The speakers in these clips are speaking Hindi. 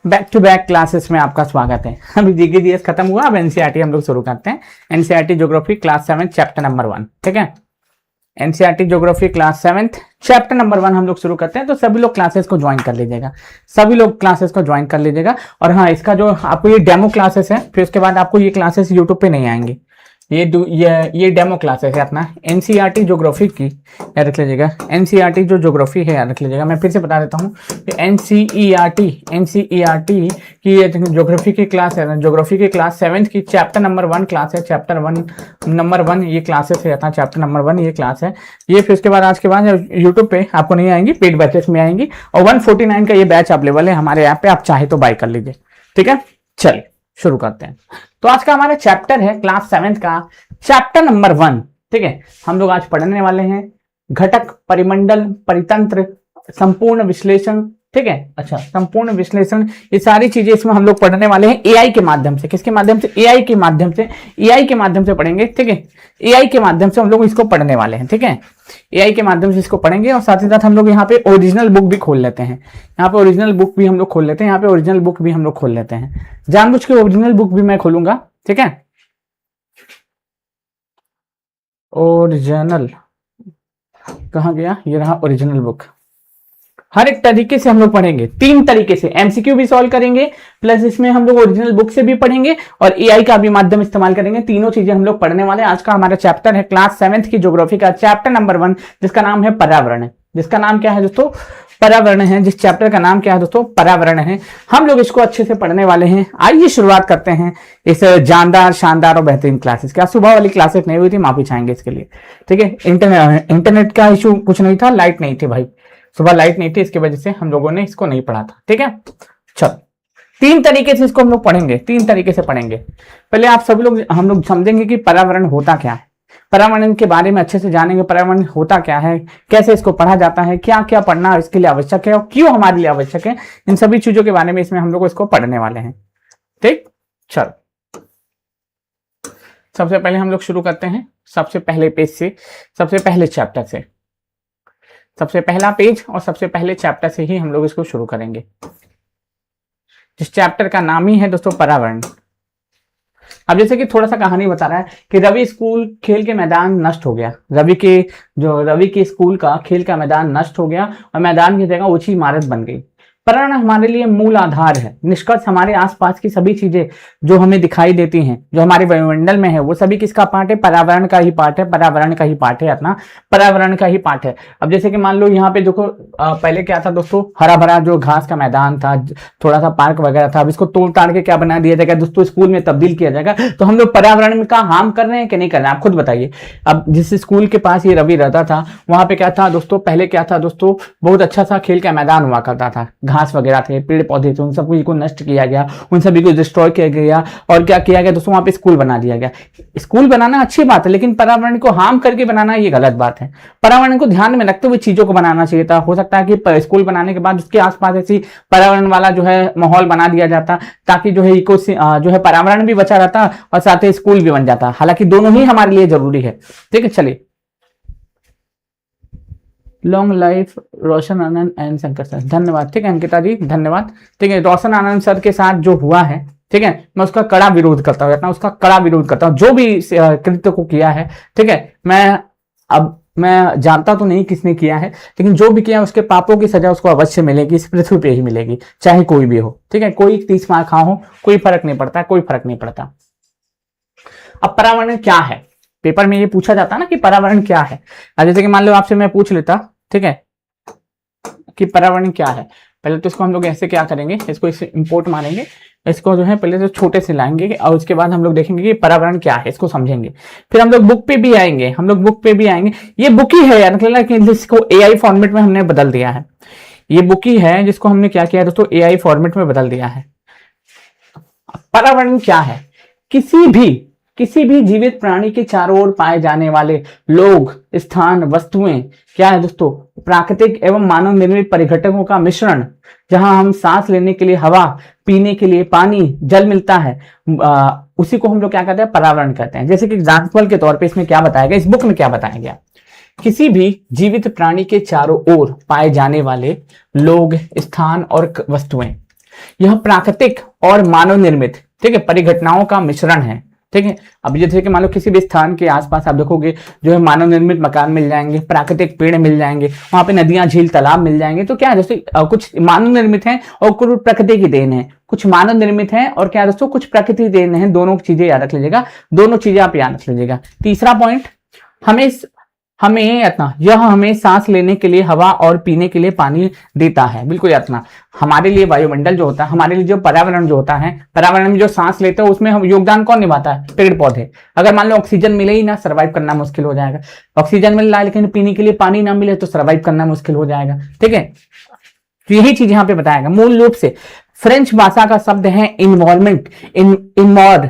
बैक टू बैक क्लासेस में आपका स्वागत है। अभी जीके खत्म हुआ, अब एनसीईआरटी हम लोग शुरू करते हैं। NCERT geography class 7 chapter number 1, ठीक है। NCERT geography class 7 chapter number 1 हम लोग शुरू करते हैं। तो सभी लोग क्लासेस को ज्वाइन कर लीजिएगा, सभी लोग क्लासेस को ज्वाइन कर लीजिएगा। और हाँ, इसका जो आपको ये डेमो क्लासेस है, फिर उसके बाद आपको ये क्लासेस यूट्यूब पे नहीं आएंगी। ये डेमो क्लासेस है अपना एनसीईआरटी ज्योग्राफी की, याद रख लीजिएगा। एनसीईआरटी जो ज्योग्राफी है याद रख लीजिएगा। मैं फिर से बता देता हूँ, एनसीईआरटी की ये ज्योग्राफी की क्लास है, ज्योग्राफी की क्लास 7 की चैप्टर नंबर 1 क्लास है। चैप्टर 1 नंबर 1 ये क्लासेस है, चैप्टर नंबर 1 ये क्लास है। ये फिर उसके बाद आज के बाद यूट्यूब पे आपको नहीं आएंगी, पेड बैचेस में आएंगी। और 149 का ये बैच अवेलेबल है हमारे ऐप पे, आप चाहे तो बाय कर लीजिए, ठीक है। चलिए शुरू करते हैं। तो आज का हमारा चैप्टर है क्लास 7 का चैप्टर नंबर 1, ठीक है। हम लोग आज पढ़ने वाले हैं घटक, परिमंडल, परितंत्र, संपूर्ण विश्लेषण, ठीक है। अच्छा, संपूर्ण विश्लेषण, ये सारी चीजें इसमें हम लोग पढ़ने वाले हैं एआई के माध्यम से। किसके माध्यम से? एआई के माध्यम से, एआई के माध्यम से पढ़ेंगे, ठीक है। एआई के माध्यम से हम लोग इसको पढ़ने वाले हैं, ठीक है। एआई के माध्यम से इसको पढ़ेंगे और साथ ही साथ हम लोग यहाँ पे ओरिजिनल बुक भी खोल लेते हैं। यहाँ पे ओरिजिनल बुक भी हम लोग खोल लेते हैं, यहाँ पे ओरिजिनल बुक भी हम लोग खोल लेते हैं। जानबूझ के ओरिजिनल बुक भी मैं खोलूंगा, ठीक है। ओरिजिनल कहाँ गया? ये रहा ओरिजिनल बुक। हर एक तरीके से हम लोग पढ़ेंगे, 3 तरीके से। एमसीक्यू भी सॉल्व करेंगे, प्लस इसमें हम लोग ओरिजिनल बुक से भी पढ़ेंगे और एआई का भी माध्यम इस्तेमाल करेंगे। तीनों चीजें हम लोग पढ़ने वाले हैं। आज का हमारा चैप्टर है क्लास 7 की ज्योग्राफी का चैप्टर नंबर 1, जिसका नाम है पर्यावरण। जिसका नाम क्या है दोस्तों? पर्यावरण है। जिस चैप्टर का नाम क्या है दोस्तों? पर्यावरण है। हम लोग इसको अच्छे से पढ़ने वाले हैं। आइए शुरुआत करते हैं इस जानदार, शानदार और बेहतरीन क्लासेस। क्या सुबह वाली क्लासेस नहीं हुई थी? माफी चाहेंगे इसके लिए, ठीक है। इंटरनेट का इशू कुछ नहीं था, लाइट नहीं थी भाई, सुबह लाइट नहीं थी, इसकी वजह से हम लोगों ने इसको नहीं पढ़ा था, ठीक है। चलो, 3 तरीके से इसको हम लोग पढ़ेंगे, 3 तरीके से पढ़ेंगे। पहले आप सभी लोग, हम लोग समझेंगे कि पर्यावरण होता क्या है, पर्यावरण के बारे में अच्छे से जानेंगे। पर्यावरण होता क्या है, कैसे इसको पढ़ा जाता है, क्या क्या पढ़ना इसके लिए आवश्यक है और क्यों हमारे लिए आवश्यक है, इन सभी चीजों के बारे में इसमें हम लोग इसको पढ़ने वाले हैं, ठीक। चलो, सबसे पहले हम लोग शुरू करते हैं सबसे पहले पेज से, सबसे पहले चैप्टर से। सबसे पहला पेज और सबसे पहले चैप्टर से ही हम लोग इसको शुरू करेंगे, जिस चैप्टर का नाम ही है दोस्तों पर्यावरण। अब जैसे कि थोड़ा सा कहानी बता रहा है कि रवि स्कूल खेल के मैदान नष्ट हो गया। रवि के स्कूल का खेल का मैदान नष्ट हो गया और मैदान की जगह ऊंची इमारत बन गई। पर्यावरण हमारे लिए मूल आधार है। निष्कर्ष, हमारे आसपास की सभी चीजें जो हमें दिखाई देती हैं, जो हमारे वायुमंडल में है, वो सभी किसका पार्ट है? पर्यावरण का ही पार्ट है। पर्यावरण का ही पार्ट है अपना, पर्यावरण का ही पार्ट है। अब जैसे कि मान लो यहाँ पे देखो, पहले क्या था दोस्तों? हरा भरा जो घास का मैदान था, थोड़ा सा पार्क वगैरह था। अब इसको तोड़ ताड़ के क्या बना दिया जाएगा दोस्तों? स्कूल में तब्दील किया जाएगा। तो हम लोग पर्यावरण का हार्म कर रहे हैं कि नहीं कर रहे हैं? आप खुद बताइए। अब जिस स्कूल के पास ये रवि रहता था, वहां पे क्या था दोस्तों? पहले क्या था दोस्तों? बहुत अच्छा सा खेल का मैदान हुआ करता था, घास वगैरह थे, पेड़ पौधे थे, उन सब को नष्ट किया गया, उन सभी को डिस्ट्रॉय किया गया। और क्या किया गया दोस्तों? वहां पे स्कूल बना दिया गया। स्कूल बनाना अच्छी बात है, लेकिन पर्यावरण को हार्म करके बनाना ये गलत बात है। पर्यावरण को ध्यान में रखते हुए चीजों को बनाना चाहिए था। हो सकता है कि स्कूल बनाने के बाद उसके आसपास ऐसी पर्यावरण वाला जो है माहौल बना दिया जाता, ताकि जो है जो है पर्यावरण भी बचा रहता और साथ ही स्कूल भी बन जाता। हालांकि दोनों ही हमारे लिए जरूरी है, ठीक है। चलिए, long life Roshan Anand and Shankar sir, धन्यवाद, ठीक है। अंकिता जी धन्यवाद, ठीक है। रोशन आनंद सर के साथ जो हुआ है, ठीक है, मैं उसका कड़ा विरोध करता हूँ, उसका कड़ा विरोध करता हूँ, जो भी कृत्य को किया है, ठीक है। मैं जानता तो नहीं किसने किया है, लेकिन जो भी किया है उसके पापों की सजा उसको अवश्य मिलेगी, इस पृथ्वी पे ही मिलेगी, चाहे कोई भी हो, ठीक है। कोई 30 मार खा हो, कोई फर्क नहीं पड़ता, कोई फर्क नहीं पड़ता। अब पर्यावरण क्या है? पेपर में ये पूछा जाता है ना कि पर्यावरण क्या है। जैसे कि मान लो आपसे मैं पूछ लेता, ठीक है, कि पर्यावरण क्या है। पहले तो इसको हम लोग ऐसे क्या करेंगे, इसको इसे इंपोर्ट मारेंगे, इसको जो है पहले तो छोटे से लाएंगे और उसके बाद हम लोग देखेंगे कि पर्यावरण क्या है, इसको समझेंगे। फिर हम लोग बुक पे भी आएंगे, ये बुक ही है यार, मतलब कि जिसको एआई फॉर्मेट में हमने बदल दिया है। ये बुक ही है जिसको हमने क्या किया है दोस्तों? एआई फॉर्मेट में बदल दिया है। पर्यावरण क्या है? किसी भी जीवित प्राणी के चारों ओर पाए जाने वाले लोग, स्थान, वस्तुएं, क्या है दोस्तों? प्राकृतिक एवं मानव निर्मित परिघटकों का मिश्रण, जहां हम सांस लेने के लिए हवा, पीने के लिए पानी, जल मिलता है, उसी को हम लोग क्या कहते हैं? पर्यावरण कहते हैं। जैसे कि एग्जाम्पल के तौर पे इसमें क्या बताया गया, इस बुक में क्या बताया गया? किसी भी जीवित प्राणी के चारों ओर पाए जाने वाले लोग, स्थान और वस्तुएं, यह प्राकृतिक और मानव निर्मित, ठीक है, परिघटनाओं का मिश्रण है। ठीक है, अब जैसे कि मान लो किसी भी स्थान के आसपास आप देखोगे जो है मानव निर्मित मकान मिल जाएंगे, प्राकृतिक पेड़ मिल जाएंगे, वहां पे नदियां, झील, तालाब मिल जाएंगे। तो क्या है जैसे कुछ मानव निर्मित है और कुछ प्रकृति की देन है, कुछ मानव निर्मित है और क्या दोस्तों कुछ प्रकृति देन है। दोनों चीजें याद रख लीजिएगा, दोनों चीजें आप याद रख लीजिएगा। तीसरा पॉइंट, हमें यह हमें सांस लेने के लिए हवा और पीने के लिए पानी देता है। बिल्कुल याद रखना, हमारे लिए वायुमंडल जो होता है, हमारे लिए जो पर्यावरण जो होता है, पर्यावरण में जो सांस लेते हैं उसमें हम योगदान कौन निभाता है? पेड़ पौधे। अगर मान लो ऑक्सीजन मिले ही ना, सर्वाइव करना मुश्किल हो जाएगा। ऑक्सीजन मिल रहा है लेकिन पीने के लिए पानी ना मिले तो सर्वाइव करना मुश्किल हो जाएगा। ठीक है, तो यही चीज यहाँ पे बताएगा। मूल रूप से फ्रेंच भाषा का शब्द है इन्वॉल्वमेंट, इनमॉर्नर,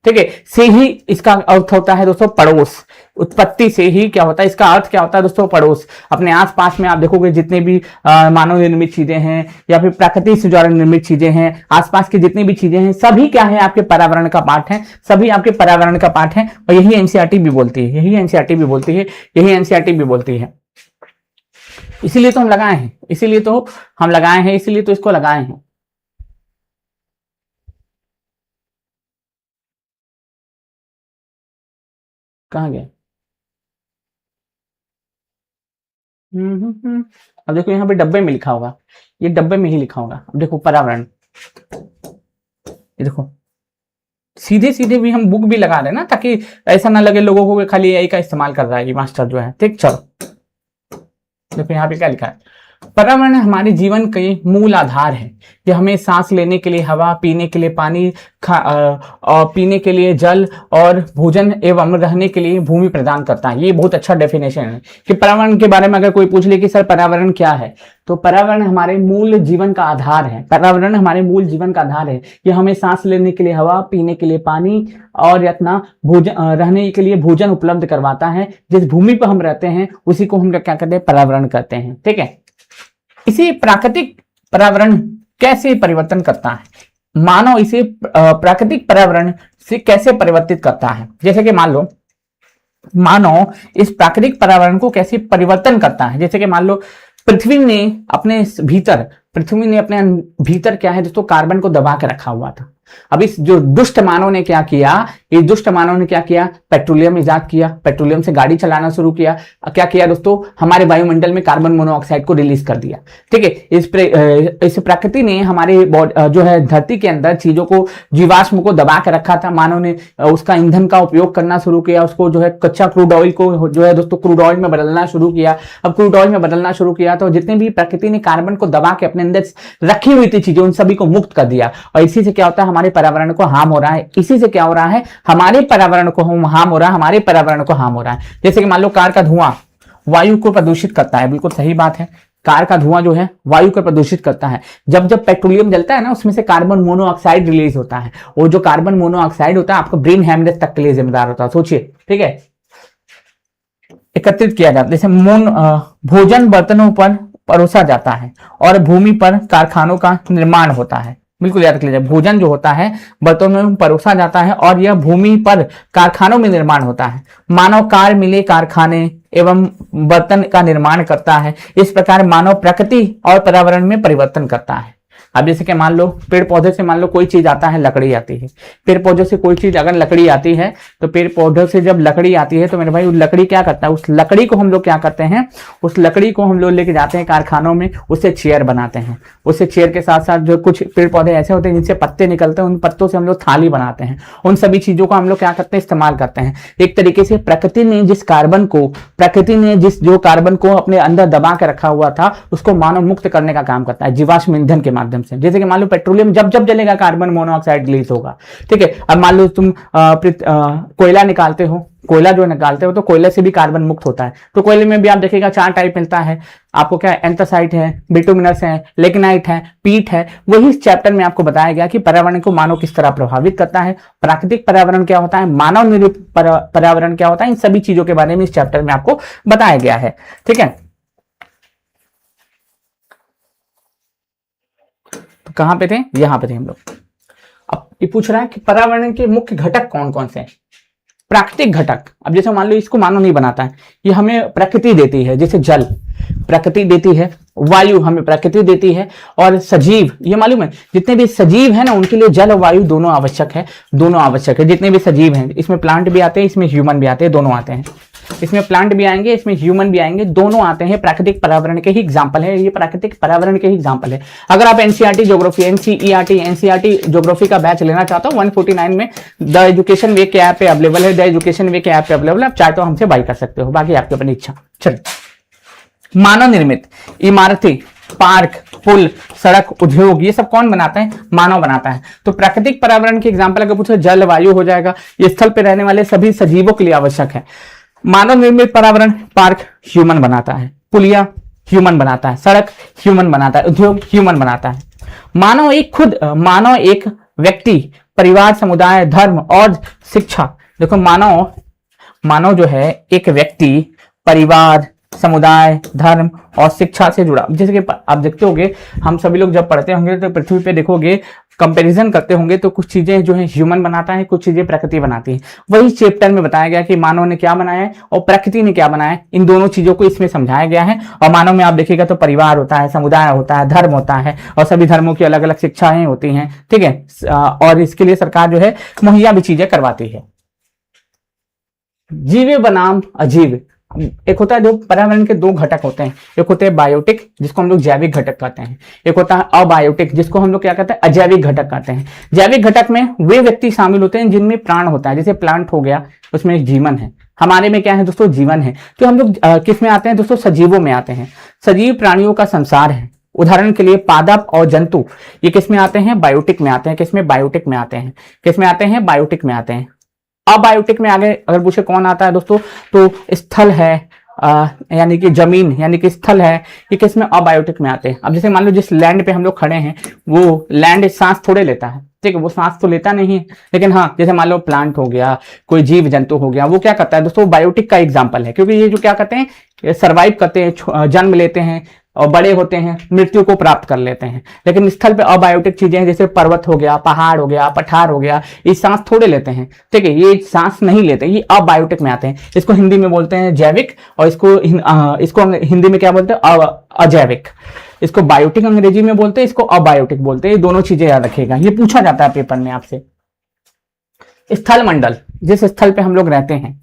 ठीक है, से ही इसका अर्थ होता है दोस्तों पड़ोस। उत्पत्ति से ही क्या होता है, इसका अर्थ क्या होता है दोस्तों? पड़ोस। अपने आसपास में आप देखोगे जितने भी मानव निर्मित चीजें हैं या फिर प्रकृति से द्वारा निर्मित चीजें हैं, आसपास की जितनी भी चीजें हैं, सभी क्या है? आपके पर्यावरण का पार्ट है, सभी आपके पर्यावरण का पार्ट है। और यही एनसीईआरटी भी बोलती है, यही एनसीईआरटी भी बोलती है, यही एनसीईआरटी भी बोलती है। इसीलिए तो हम लगाए हैं, इसीलिए तो हम लगाए हैं, इसीलिए तो इसको लगाए हैं। कहाँ गया? अब देखो यहाँ पे डब्बे में लिखा होगा, ये डब्बे में ही लिखा होगा। अब देखो पर्यावरण, ये देखो सीधे सीधे भी हम बुक भी लगा रहे हैं ना, ताकि ऐसा ना लगे लोगों को कि खाली एआई का इस्तेमाल कर रहा है ये मास्टर जो है। ठीक, चलो देखो यहाँ पे क्या लिखा है, पर्यावरण हमारे जीवन के मूल आधार है। यह हमें सांस लेने के लिए हवा, पीने के लिए पानी, और पीने के लिए जल और भोजन एवं रहने के लिए भूमि प्रदान करता है। ये बहुत अच्छा डेफिनेशन है कि पर्यावरण के बारे में अगर कोई पूछ ले कि सर पर्यावरण क्या है, तो पर्यावरण हमारे मूल जीवन का आधार है। पर्यावरण हमारे मूल जीवन का आधार है। यह हमें सांस लेने के लिए हवा, पीने के लिए पानी और अपना भोजन, रहने के लिए भोजन उपलब्ध करवाता है। जिस भूमि पर हम रहते हैं उसी को हम क्या कहते हैं? पर्यावरण कहते हैं। ठीक है, इसे प्राकृतिक पर्यावरण कैसे परिवर्तन करता है? मानव इसे प्राकृतिक पर्यावरण से कैसे परिवर्तित करता है? जैसे कि मान लो मानव इस प्राकृतिक पर्यावरण को कैसे परिवर्तन करता है। जैसे कि मान लो पृथ्वी ने अपने भीतर क्या है दोस्तों? कार्बन को दबा के रखा हुआ था। अब इस जो दुष्ट मानव ने क्या किया, इस दुष्ट मानव ने क्या किया? पेट्रोलियम इजाद किया, पेट्रोलियम से गाड़ी चलाना शुरू किया। क्या किया दोस्तों? हमारे वायुमंडल में कार्बन मोनोऑक्साइड को रिलीज कर दिया। ठीक है, इस प्रकृति ने हमारे जो है धरती के अंदर चीजों को, जीवाश्म को दबा के रखा था। मानव ने उसका ईंधन का उपयोग करना शुरू किया, उसको जो है कच्चा क्रूड ऑयल को जो है दोस्तों क्रूड ऑयल में बदलना शुरू किया। अब क्रूड ऑयल में बदलना शुरू किया तो जितने भी प्रकृति ने कार्बन को दबा के अपने अंदर रखी हुई थी चीजें, उन सभी को मुक्त कर दिया। और इसी से क्या होता है? हमारे पर्यावरण को हार्म हो रहा है। इसी से क्या हो रहा है? हमारे पर्यावरण को हार्म हो रहा है, हमारे पर्यावरण को हार्म हो रहा है। जैसे कि मान लो कार का धुआं वायु को प्रदूषित करता है। बिल्कुल सही बात है, कार का धुआं जो है वायु को प्रदूषित करता है। जब जब पेट्रोलियम जलता है ना, उसमें से कार्बन मोनोऑक्साइड रिलीज होता है। वो जो कार्बन मोनोऑक्साइड होता है आपको ब्रेन हेमरेज तक के लिए जिम्मेदार होता है। सोचिए, ठीक है, एकत्रित किया जाता है। जैसे भोजन बर्तनों पर परोसा जाता है और भूमि पर कारखानों का निर्माण होता है। बिल्कुल याद रख लीजिए, भोजन जो होता है बर्तनों में परोसा जाता है और यह भूमि पर कारखानों में निर्माण होता है। मानव कार मिले कारखाने एवं बर्तन का निर्माण करता है। इस प्रकार मानव प्रकृति और पर्यावरण में परिवर्तन करता है। अब जैसे कि मान लो पेड़ पौधे से मान लो कोई चीज आता है, लकड़ी आती है। पेड़ पौधों से कोई चीज अगर लकड़ी आती है तो पेड़ पौधों से जब लकड़ी आती है तो मेरे भाई लकड़ी क्या करता है? उस लकड़ी को हम लोग क्या करते हैं? उस लकड़ी को हम लोग लेके जाते हैं कारखानों में, उससे चेयर बनाते हैं। उससे चेयर के साथ साथ जो कुछ पेड़ पौधे ऐसे होते हैं जिनसे पत्ते निकलते हैं, उन पत्तों से हम लोग थाली बनाते हैं। उन सभी चीजों को हम लोग क्या करते हैं? इस्तेमाल करते हैं। एक तरीके से प्रकृति ने जिस जो कार्बन को अपने अंदर दबा के रखा हुआ था उसको मानव मुक्त करने का काम करता है जीवाश्म ईंधन के माध्यम से। जैसे कि मान लो पेट्रोलियम जब जब जलेगा कार्बन मोनोऑक्साइड रिलीज होगा। ठीक है, अब मान लो तुम कोयला निकालते हो, कोयला जो निकालते हो तो कोयले से भी कार्बन मुक्त होता है। तो कोयले में भी आप देखेगा 4 टाइप मिलता है आपको। क्या है? एंथ्रासाइट है, बिटुमिनस है, लिग्नाइट है, पीट है। वही इस चैप्टर में आपको बताया गया कि पर्यावरण को मानव किस तरह प्रभावित करता है, प्राकृतिक पर्यावरण क्या होता है, मानव निर्मित पर्यावरण क्या होता है। इन सभी चीजों के बारे में इस चैप्टर में आपको बताया गया है। ठीक है, तो कहां पे थे? यहां पे थे हम लोग। अब ये पूछ रहा है कि पर्यावरण के मुख्य घटक कौन कौन से हैं। प्राकृतिक घटक, अब जैसे मान लो इसको मानव नहीं बनाता है, ये हमें प्रकृति देती है, जैसे जल प्रकृति देती है, वायु हमें प्रकृति देती है, और सजीव, ये मालूम है जितने भी सजीव है ना उनके लिए जल और वायु दोनों आवश्यक है, दोनों आवश्यक है। जितने भी सजीव हैं, इसमें प्लांट भी आते हैं, इसमें ह्यूमन भी आते हैं, दोनों आते हैं, इसमें प्लांट भी आएंगे, इसमें ह्यूमन भी आएंगे, दोनों आते हैं। प्राकृतिक पर्यावरण के ही एग्जाम्पल है, ये प्राकृतिक पर्यावरण के ही एग्जाम्पल है। अगर आप एनसीईआरटी ज्योग्राफी, एनसीईआरटी ज्योग्राफी का बैच लेना चाहते हो 149 में द एजुकेशन वे के ऐप पे अवेलेबल है, द एजुकेशन वे के ऐप पे अवेलेबल है, आप चाहे तो हमसे बाई कर सकते हो, बाकी आपकी अपनी इच्छा। चलिए, मानव निर्मित इमारतें, पार्क, पुल, सड़क, उद्योग, ये सब कौन बनाता है? मानव बनाता है। तो प्राकृतिक पर्यावरण के एग्जाम्पल अगर पूछो जल वायु हो जाएगा, ये स्थल पे रहने वाले सभी सजीवों के लिए आवश्यक है। मानव निर्मित पर्यावरण, पार्क ह्यूमन बनाता है, पुलिया ह्यूमन बनाता है, सड़क ह्यूमन बनाता है, उद्योग ह्यूमन बनाता है। मानव एक व्यक्ति, परिवार, समुदाय, धर्म और शिक्षा। देखो मानव जो है एक व्यक्ति, परिवार, समुदाय, धर्म और शिक्षा से जुड़ा। जैसे कि आप देखते होंगे, हम सभी लोग जब पढ़ते होंगे तो पृथ्वी पे देखोगे, कंपैरिजन करते होंगे तो कुछ चीजें जो है ह्यूमन बनाता है, कुछ चीजें प्रकृति बनाती है। वही चैप्टर में बताया गया कि मानव ने क्या बनाया है और प्रकृति ने क्या बनाया है, इन दोनों चीजों को इसमें समझाया गया है। और मानव में आप देखिएगा तो परिवार होता है, समुदाय होता है, धर्म होता है, और सभी धर्मों की अलग अलग शिक्षाएं होती हैं, ठीक है। और इसके लिए सरकार जो है मुहैया भी चीजें करवाती है। जीव बनाम अजीव, एक होता है जो पर्यावरण के दो घटक होते हैं, एक होते हैं बायोटिक जिसको हम लोग जैविक घटक कहते हैं, एक होता है अबायोटिक जिसको हम लोग क्या कहते हैं, अजैविक घटक कहते हैं। जैविक घटक में वे व्यक्ति शामिल होते हैं जिनमें प्राण होता है, जैसे प्लांट हो गया, उसमें एक जीवन है। हमारे में क्या है दोस्तों, जीवन है। तो हम लोग किस में आते हैं दोस्तों, सजीवों में आते हैं। सजीव प्राणियों का संसार है। उदाहरण के लिए पादप और जंतु, ये किस में आते हैं, बायोटिक में आते हैं। किसमें, बायोटिक में आते हैं। किस में आते हैं, बायोटिक में आते हैं। अबायोटिक में आगे अगर पूछे कौन आता है दोस्तों, तो स्थल है, यानी कि जमीन, यानी कि स्थल है, ये किसमें, अबायोटिक में आते हैं। अब जैसे मान लो जिस लैंड पे हम लोग खड़े हैं, वो लैंड सांस थोड़े लेता है, ठीक है, वो सांस तो लेता नहीं है, लेकिन हाँ जैसे मान लो प्लांट हो गया, कोई जीव जंतु हो गया, वो क्या करता है दोस्तों, बायोटिक का एग्जाम्पल है। क्योंकि ये जो क्या करते हैं, सर्वाइव करते हैं, जन्म लेते हैं और बड़े होते हैं, मृत्यु को प्राप्त कर लेते हैं। लेकिन स्थल पे अबायोटिक चीजें हैं, जैसे पर्वत हो गया, पहाड़ हो गया, पठार हो गया, ये सांस थोड़े लेते हैं, ठीक है, ये सांस नहीं लेते, ये अबायोटिक में आते हैं। इसको हिंदी में बोलते हैं जैविक, और इसको हिंदी में क्या बोलते हैं, अजैविक। इसको बायोटिक अंग्रेजी में बोलते हैं, इसको अबायोटिक बोलते हैं। ये दोनों चीजें याद रखिएगा, ये पूछा जाता है पेपर में आपसे। स्थल मंडल, जिस स्थल पे हम लोग रहते हैं,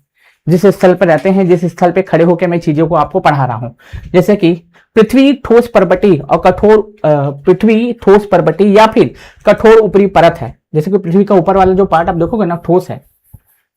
जिस स्थल पर रहते हैं, जिस स्थल पे खड़े होकर मैं चीजों को आपको पढ़ा रहा हूं, जैसे कि पृथ्वी ठोस परबटी और कठोर, पृथ्वी ठोस परबटी या फिर कठोर ऊपरी परत है। जैसे कि पृथ्वी का ऊपर वाला जो पार्ट आप देखोगे ना, ठोस है,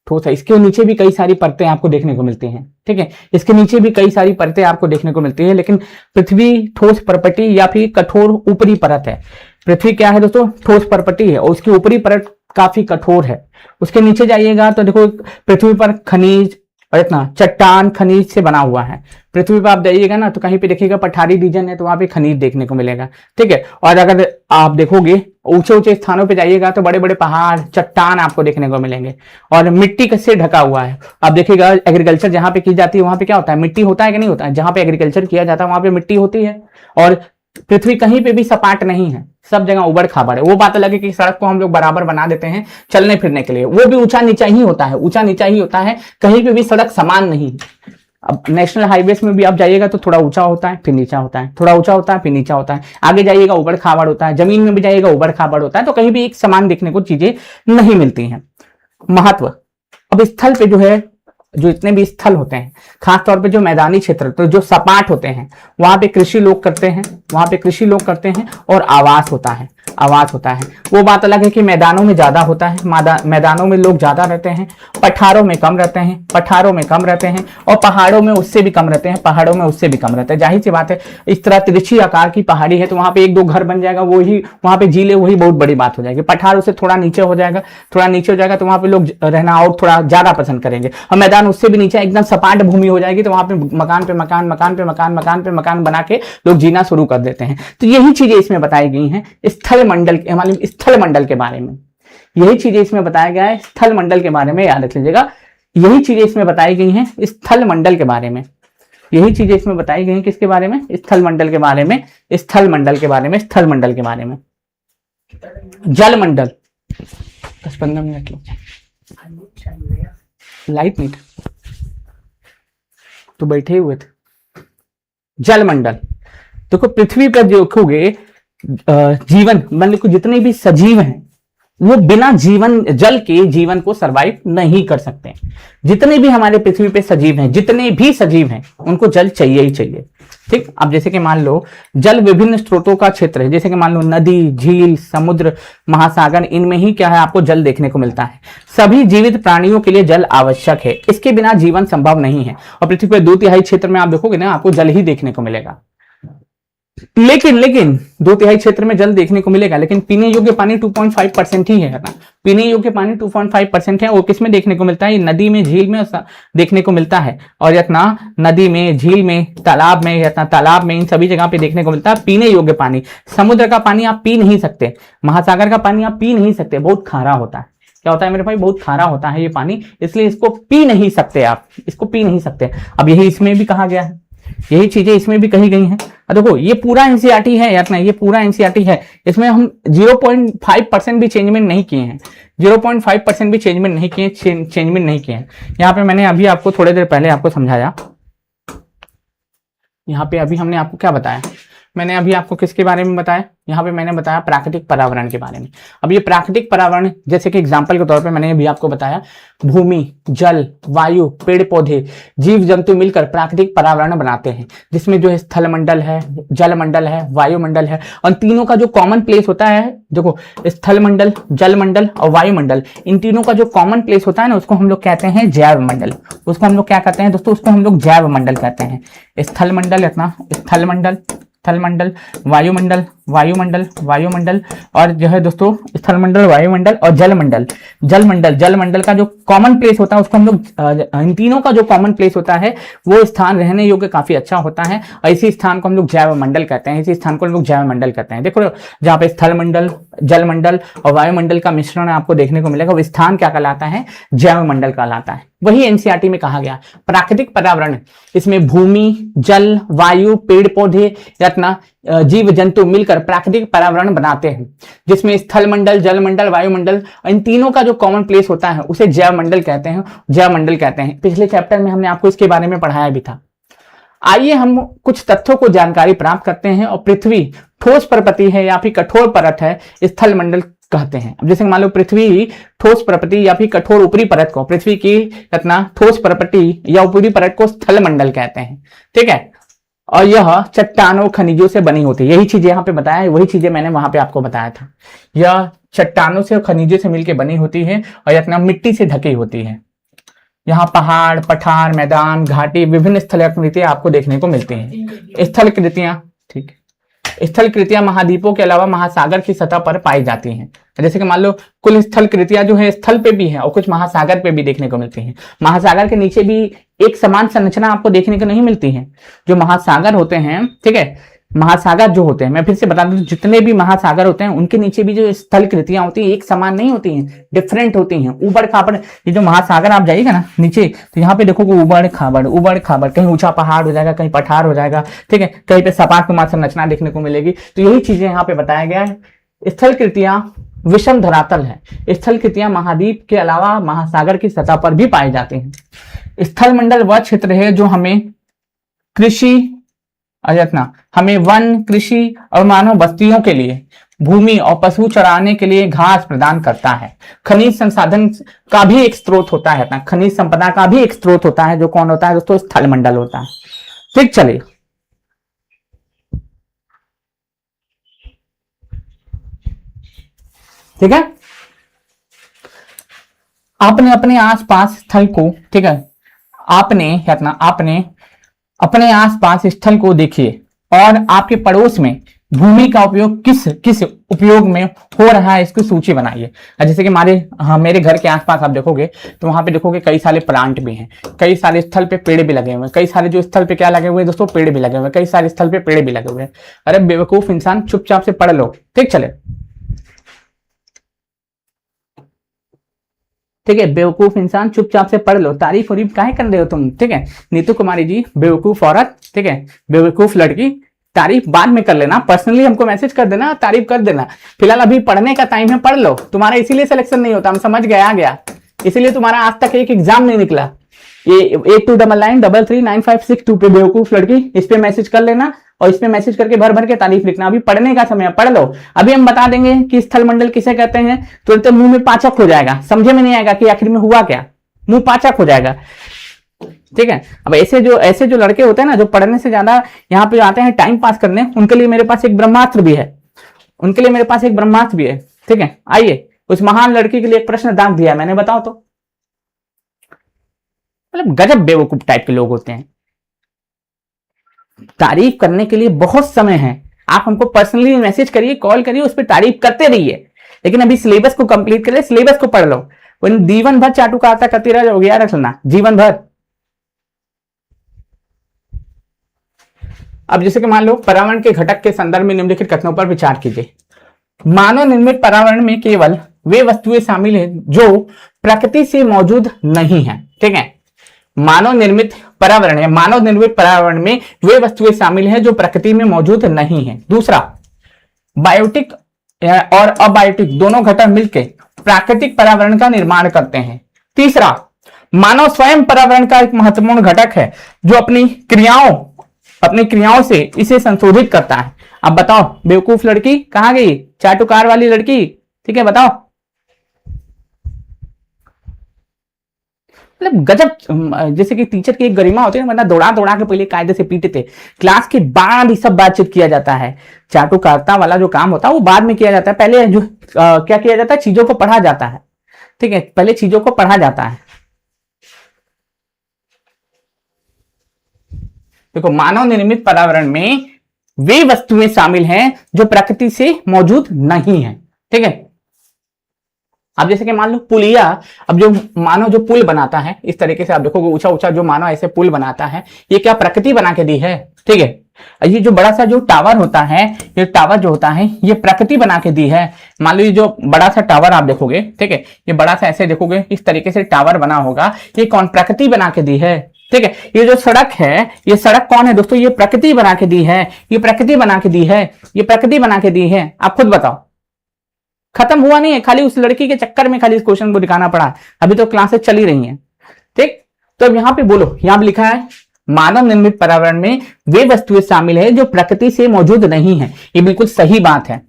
ठोस है। इसके नीचे भी कई सारी परतें आपको देखने को मिलती हैं, ठीक है, इसके नीचे भी कई सारी परतें आपको देखने को मिलती है। लेकिन पृथ्वी ठोस परपटी या फिर कठोर ऊपरी परत है। पृथ्वी क्या है दोस्तों, ठोस परपटी है, और उसकी ऊपरी परत काफी कठोर है। उसके नीचे जाइएगा तो देखो पृथ्वी पर खनिज और इतना चट्टान खनिज से बना हुआ है। पृथ्वी पर आप जाइएगा ना तो कहीं पे देखिएगा पठारी रीजन है तो वहां पे खनिज देखने को मिलेगा, ठीक है। और अगर आप देखोगे ऊंचे ऊंचे स्थानों पे जाइएगा तो बड़े बड़े पहाड़, चट्टान आपको देखने को मिलेंगे, और मिट्टी से ढका हुआ है। आप देखिएगा एग्रीकल्चर जहां पे की जाती है वहां पे क्या होता है, मिट्टी होता है कि नहीं होता है। जहां पे एग्रीकल्चर किया जाता है वहां पे मिट्टी होती है, और पृथ्वी कहीं पे भी सपाट नहीं है, सब जगह उबड़ खाबड़ है। वो बात अलग है कि सड़क को हम लोग बराबर बना देते हैं चलने फिरने के लिए, वो भी ऊंचा नीचा ही होता है, ऊंचा नीचा ही होता है, कहीं पे भी सड़क समान नहीं। अब नेशनल हाईवेज में भी आप जाइएगा तो थोड़ा ऊंचा होता है फिर नीचा होता है, थोड़ा ऊंचा होता है फिर नीचा होता है, आगे जाइएगा उबड़ खाबड़ होता है, जमीन में भी जाइएगा उबड़ खाबड़ होता है, तो कहीं भी एक समान देखने को चीजें नहीं मिलती हैं। महत्व, अब स्थल पे जो है, जो इतने भी स्थल होते हैं, खासतौर पे जो मैदानी क्षेत्र, तो जो सपाट होते हैं वहां पे कृषि लोग करते हैं, वहां पे कृषि लोग करते हैं, और आवास होता है, आवास होता है। वो बात अलग है कि मैदानों में ज्यादा होता है, मैदानों में लोग ज्यादा रहते हैं, पठारों में कम रहते हैं, पठारों में कम रहते हैं, और पहाड़ों में उससे भी कम रहते हैं, पहाड़ों में उससे भी कम रहते हैं। जाहिर सी बात है, इस तरह तिरछी आकार की पहाड़ी है तो वहां पे एक दो घर बन जाएगा, वही वहां पे जीले, वही बहुत बड़ी बात हो जाएगी। पठार उससे थोड़ा नीचे हो जाएगा, थोड़ा नीचे हो जाएगा तो वहां पे लोग रहना और थोड़ा ज्यादा पसंद करेंगे। और मैदान उससे भी नीचे एकदम सपाट भूमि हो जाएगी तो वहां पे मकान पे मकान, मकान पे मकान, मकान पे मकान बना के लोग जीना शुरू कर देते हैं। तो यही चीजें इसमें बताई गई हैं स्थल मंडल, स्थल मंडल के बारे में। यही चीजें इसमें बताया गया है स्थल मंडल के बारे में, याद रख लीजिएगा। यही चीजें इसमें बताई गई हैं स्थल मंडल के बारे में। यही चीजें इसमें बताई गई हैं किसके बारे में, स्थल मंडल के बारे में, स्थल मंडल के बारे में, स्थल मंडल के बारे में। जल मंडल 10-15 मिनट लाइट नहीं था तो बैठे हुए थे। जलमंडल, देखो पृथ्वी पर देखोगे जीवन मतलब को जितने भी सजीव हैं वो बिना जीवन जल के जीवन को सरवाइव नहीं कर सकते। जितने भी हमारे पृथ्वी पे सजीव हैं, जितने भी सजीव हैं, उनको जल चाहिए ही चाहिए। ठीक, अब जैसे कि मान लो जल विभिन्न स्रोतों का क्षेत्र है, जैसे कि मान लो नदी, झील, समुद्र, महासागर, इनमें ही क्या है आपको जल देखने को मिलता है। सभी जीवित प्राणियों के लिए जल आवश्यक है, इसके बिना जीवन संभव नहीं है। और पृथ्वी पर 2/3 क्षेत्र में आप देखोगे ना आपको जल ही देखने को मिलेगा। लेकिन 2/3 क्षेत्र में जल देखने को मिलेगा, लेकिन पीने योग्य पानी 2.5% ही है ना। पीने योग्य पानी 2.5% है। वो किसमें देखने को मिलता है? नदी में, झील में देखने को मिलता है। और यतना नदी में, झील में, तालाब में, यतना तालाब में, इन सभी जगह पे देखने को मिलता है पीने योग्य पानी। समुद्र का पानी आप पी नहीं सकते, महासागर का पानी आप पी नहीं सकते, बहुत खारा होता है। क्या होता है मेरे भाई? बहुत खारा होता है ये पानी, इसलिए इसको पी नहीं सकते आप, इसको पी नहीं सकते। अब यही इसमें भी कहा गया है, यही चीजें इसमें भी कही गई हैं। देखो ये पूरा एनसीईआरटी है यार ना, ये पूरा एनसीईआरटी है, इसमें हम 0.5% भी चेंजमेंट नहीं किए हैं, 0.5% भी चेंजमेंट नहीं किए हैं। यहाँ पे मैंने अभी आपको थोड़ी देर पहले आपको समझाया, यहाँ पे अभी हमने आपको क्या बताया, मैंने अभी आपको किसके बारे में बताया? यहाँ पे मैंने बताया प्राकृतिक पर्यावरण के बारे में। अब ये प्राकृतिक पर्यावरण जैसे कि एग्जांपल के तौर पे मैंने अभी आपको बताया भूमि, जल, वायु, पेड़ पौधे, जीव जंतु मिलकर प्राकृतिक पर्यावरण बनाते हैं, जिसमें जो है स्थल मंडल है, जल मंडल है, वायुमंडल है। और तीनों का जो कॉमन प्लेस होता है, देखो स्थल मंडल, जल मंडल और वायुमंडल, इन तीनों का जो कॉमन प्लेस होता है ना, उसको हम लोग कहते हैं जैव मंडल। उसको हम लोग क्या कहते हैं दोस्तों? उसको हम लोग जैव मंडल कहते हैं। स्थल मंडल इतना, स्थल मंडल, स्थल मंडल, वायुमंडल, वायुमंडल, वायुमंडल, और जो है दोस्तों स्थल मंडल, वायुमंडल और जल मंडल। जल मंडल, जल मंडल का जो कॉमन प्लेस होता है उसको हम लोग, इन तीनों का जो कॉमन प्लेस होता है वो स्थान रहने योग्य काफी अच्छा होता है, और इसी स्थान को हम लोग जैव मंडल कहते हैं। इसी स्थान को हम लोग जैव मंडल कहते हैं। देखो जहाँ पे स्थल मंडल, जल मंडल और वायुमंडल का मिश्रण आपको देखने को मिलेगा, वो स्थान क्या कहलाता है? जैव मंडल कहलाता है। वही एनसीईआरटी में कहा गया प्राकृतिक पर्यावरण, इसमें भूमि, जल, वायु, पेड़ पौधे, रत्ना, जीव जंतु मिलकर प्राकृतिक पर्यावरण बनाते हैं, जिसमें स्थल मंडल, जल मंडल, वायुमंडल, इन तीनों का जो कॉमन प्लेस होता है उसे जैव मंडल कहते हैं, जैव मंडल कहते हैं। पिछले चैप्टर में हमने आपको इसके बारे में पढ़ाया भी था। आइए हम कुछ तथ्यों को जानकारी प्राप्त करते हैं। और पृथ्वी ठोस प्रकृति है या फिर कठोर परत है, स्थल मंडल कहते हैं। अब जैसे मान लो पृथ्वी ठोस प्रकृति या फिर कठोर ऊपरी परत को, पृथ्वी की इतना ठोस प्रकृति या ऊपरी परत को स्थल मंडल कहते हैं। ठीक है, और यह चट्टानों, खनिजों से बनी होती है। यही चीज यहाँ पे बताया है, वही चीजें मैंने वहां पे आपको बताया था। यह चट्टानों से और खनिजों से मिलकर बनी होती है और इतना मिट्टी से ढकी होती है। यहाँ पहाड़, पठार, मैदान, घाटी, विभिन्न स्थलाकृतियां आपको देखने को मिलती हैं। स्थल कृतियां, ठीक, स्थल कृतियां महाद्वीपों के अलावा महासागर की सतह पर पाई जाती हैं। जैसे कि मान लो कुल स्थल कृतियां जो है स्थल पे भी है और कुछ महासागर पे भी देखने को मिलती हैं। महासागर के नीचे भी एक समान संरचना आपको देखने को नहीं मिलती है। जो महासागर होते हैं, ठीक है, महासागर जो होते हैं, मैं फिर से बता दूं, जितने भी महासागर होते हैं उनके नीचे भी जो स्थल कृतियां होती हैं एक समान नहीं होती हैं, डिफरेंट होती हैं। उबड़ खाबड़, ये जो महासागर आप जाइएगा ना नीचे, तो यहाँ पे देखोगे उबड़ खाबड़, उबड़ खाबड़, कहीं ऊंचा पहाड़ हो जाएगा, कहीं पठार हो जाएगा, ठीक है, कहीं पे सपाट नुमा संरचना देखने को मिलेगी। तो यही चीजें यहाँ पे बताया गया है। स्थल कृतियां विषम धरातल है। स्थल कृतियां महाद्वीप के अलावा महासागर की सतह पर भी पाई जाती हैं। स्थल मंडल वह क्षेत्र है जो हमें कृषि, हमें वन, कृषि और मानव बस्तियों के लिए भूमि और पशु चराने के लिए घास प्रदान करता है। खनिज संसाधन का भी एक स्रोत होता है, खनिज संपदा का भी एक स्रोत होता है, जो कौन होता है दोस्तों? स्थल मंडल होता है। ठीक, चलिए ठीक है, आपने अपने आसपास स्थल को, ठीक है, आपने अपने आसपास स्थल को देखिए और आपके पड़ोस में भूमि का उपयोग किस किस उपयोग में हो रहा है इसकी सूची बनाइए। जैसे कि मेरे घर के आसपास आप देखोगे तो वहां पे देखोगे कई सारे प्लांट भी हैं, कई सारे स्थल पे पेड़ भी लगे हुए हैं, कई सारे जो स्थल पे क्या लगे हुए हैं दोस्तों? पेड़ भी लगे हुए हैं, कई सारे स्थल पे पेड़ भी लगे हुए हैं। अरे बेवकूफ इंसान, चुपचाप से पढ़ लो। ठीक, चले, ठीक है, बेवकूफ इंसान चुपचाप से पढ़ लो। तारीफ वरीफ काहे कर रहे हो तुम? ठीक है, नीतू कुमारी जी बेवकूफ औरत, ठीक है, बेवकूफ लड़की, तारीफ बाद में कर लेना, पर्सनली हमको मैसेज कर देना, तारीफ कर देना। फिलहाल अभी पढ़ने का टाइम है, पढ़ लो। तुम्हारा इसीलिए सिलेक्शन नहीं होता, हम समझ गए, आ गया। इसलिए तुम्हारा आज तक एक एग्जाम नहीं निकला। ये 8299339562 पे बेवकूफ लड़की, इस पे मैसेज कर लेना और इस पे मैसेज करके भर भर के तारीफ लिखना। अभी पढ़ने का समय है, पढ़ लो। अभी हम बता देंगे कि स्थल मंडल किसे कहते हैं, तुरंत मुंह में पाचक हो जाएगा, समझे में नहीं आएगा कि आखिर में हुआ क्या, मुंह पाचक हो जाएगा। ठीक है। अब ऐसे जो लड़के होते हैं ना, जो पढ़ने से ज्यादा यहाँ पे आते हैं टाइम पास करने, उनके लिए मेरे पास एक ब्रह्मास्त्र भी है, उनके लिए मेरे पास एक ब्रह्मास्त्र भी है। ठीक है, आइए उस महान लड़की के लिए एक प्रश्न दाग दिया मैंने, बताओ तो। मतलब गजब बेवकूफ टाइप के लोग होते हैं। तारीफ करने के लिए बहुत समय है, आप हमको पर्सनली मैसेज करिए, कॉल करिए, उस पर तारीफ करते रहिए, लेकिन अभी सिलेबस को कंप्लीट करिए, सिलेबस को पढ़ लो। जीवन भर चाटुकारिता करते रह जाओगे, याद रखना, जीवन भर। अब जैसे कि मान लो पर्यावरण के घटक के संदर्भ में निम्नलिखित कथनों पर विचार कीजिए। मानव निर्मित पर्यावरण में केवल वे वस्तुएं शामिल हैं जो प्रकृति से मौजूद नहीं है। ठीक है, मानव निर्मित पर्यावरण है, मानव निर्मित पर्यावरण में वे वस्तुएं शामिल हैं जो प्रकृति में मौजूद नहीं है। दूसरा, बायोटिक और अबायोटिक दोनों घटक मिलकर प्राकृतिक पर्यावरण का निर्माण करते हैं। तीसरा, मानव स्वयं पर्यावरण का एक महत्वपूर्ण घटक है जो अपनी क्रियाओं से इसे संशोधित करता है। अब बताओ बेवकूफ लड़की कहां गई, चाटुकार वाली लड़की। ठीक है, बताओ। मतलब गजब, जैसे कि टीचर की एक गरिमा होती है, मतलब दौड़ा दौड़ा के पहले कायदे से पीटते थे, क्लास के बाद ही सब बातचीत किया जाता है। चाटुकारिता वाला जो काम होता है वो बाद में किया जाता है, पहले जो क्या किया जाता है, चीजों को पढ़ा जाता है। ठीक है, पहले चीजों को पढ़ा जाता है। देखो, मानव निर्मित पर्यावरण में वे वस्तुएं शामिल हैं जो प्रकृति से मौजूद नहीं है। ठीक है, अब जैसे कि मान लो पुलिया, अब जो मानव जो पुल बनाता है, इस तरीके से आप देखोगे ऊंचा ऊंचा जो मानव ऐसे पुल बनाता है, ये क्या प्रकृति बना के दी है? ठीक है, ये जो बड़ा सा जो टावर होता है, ये टावर जो होता है ये प्रकृति बना के दी है। मान लो ये जो बड़ा सा टावर आप देखोगे, ठीक है, ये बड़ा सा ऐसे देखोगे इस तरीके से टावर बना होगा, ये कौन प्रकृति बना के दी है? ठीक है, ये जो सड़क है, ये सड़क कौन है दोस्तों? ये प्रकृति बना के दी है, ये प्रकृति बना के दी है, ये प्रकृति बना के दी है। आप खुद बताओ, खत्म हुआ नहीं है, खाली उस लड़की के चक्कर में खाली इस क्वेश्चन को दिखाना पड़ा, अभी तो क्लासेस चल ही रही हैं। ठीक, तो अब यहां पे बोलो, यहां पे लिखा है मानव निर्मित पर्यावरण में वे वस्तुएं शामिल है जो प्रकृति से मौजूद नहीं है। ये बिल्कुल सही बात है।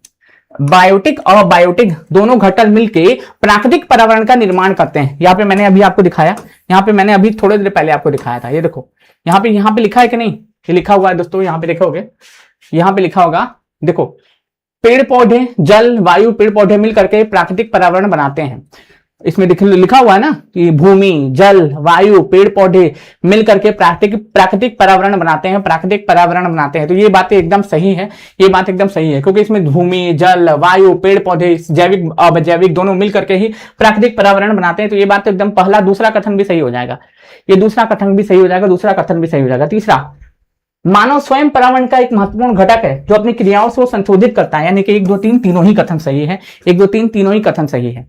बायोटिक और बायोटिक दोनों घटक मिलकर प्राकृतिक पर्यावरण का निर्माण करते हैं। यहाँ पे मैंने अभी आपको दिखाया, यहाँ पे मैंने अभी थोड़ी देर पहले आपको दिखाया था, ये देखो यहाँ पे लिखा है कि नहीं, ये लिखा हुआ है दोस्तों, यहाँ पे देखोगे, यहाँ पे लिखा होगा, देखो, पेड़ पौधे, जल, वायु, पेड़ पौधे मिलकर के प्राकृतिक पर्यावरण बनाते हैं। इसमें लिखा हुआ है ना कि भूमि, जल, वायु, पेड़ पौधे मिलकर के प्राकृतिक पर्यावरण बनाते हैं, प्राकृतिक पर्यावरण बनाते हैं। तो ये बातें एकदम सही है, ये बात एकदम सही है, क्योंकि इसमें भूमि, जल, वायु, पेड़ पौधे, जैविक अजैविक दोनों मिलकर के ही प्राकृतिक पर्यावरण बनाते हैं। तो ये बात तो एकदम पहला, दूसरा कथन भी सही हो जाएगा, ये दूसरा कथन भी सही हो जाएगा, दूसरा कथन भी सही हो जाएगा। तीसरा, मानव स्वयं पर्यावरण का एक महत्वपूर्ण घटक है जो अपनी क्रियाओं से संशोधित करता है। यानी कि 1 2 3 तीनों ही कथन सही है, 1 2 3 तीनों ही कथन सही है।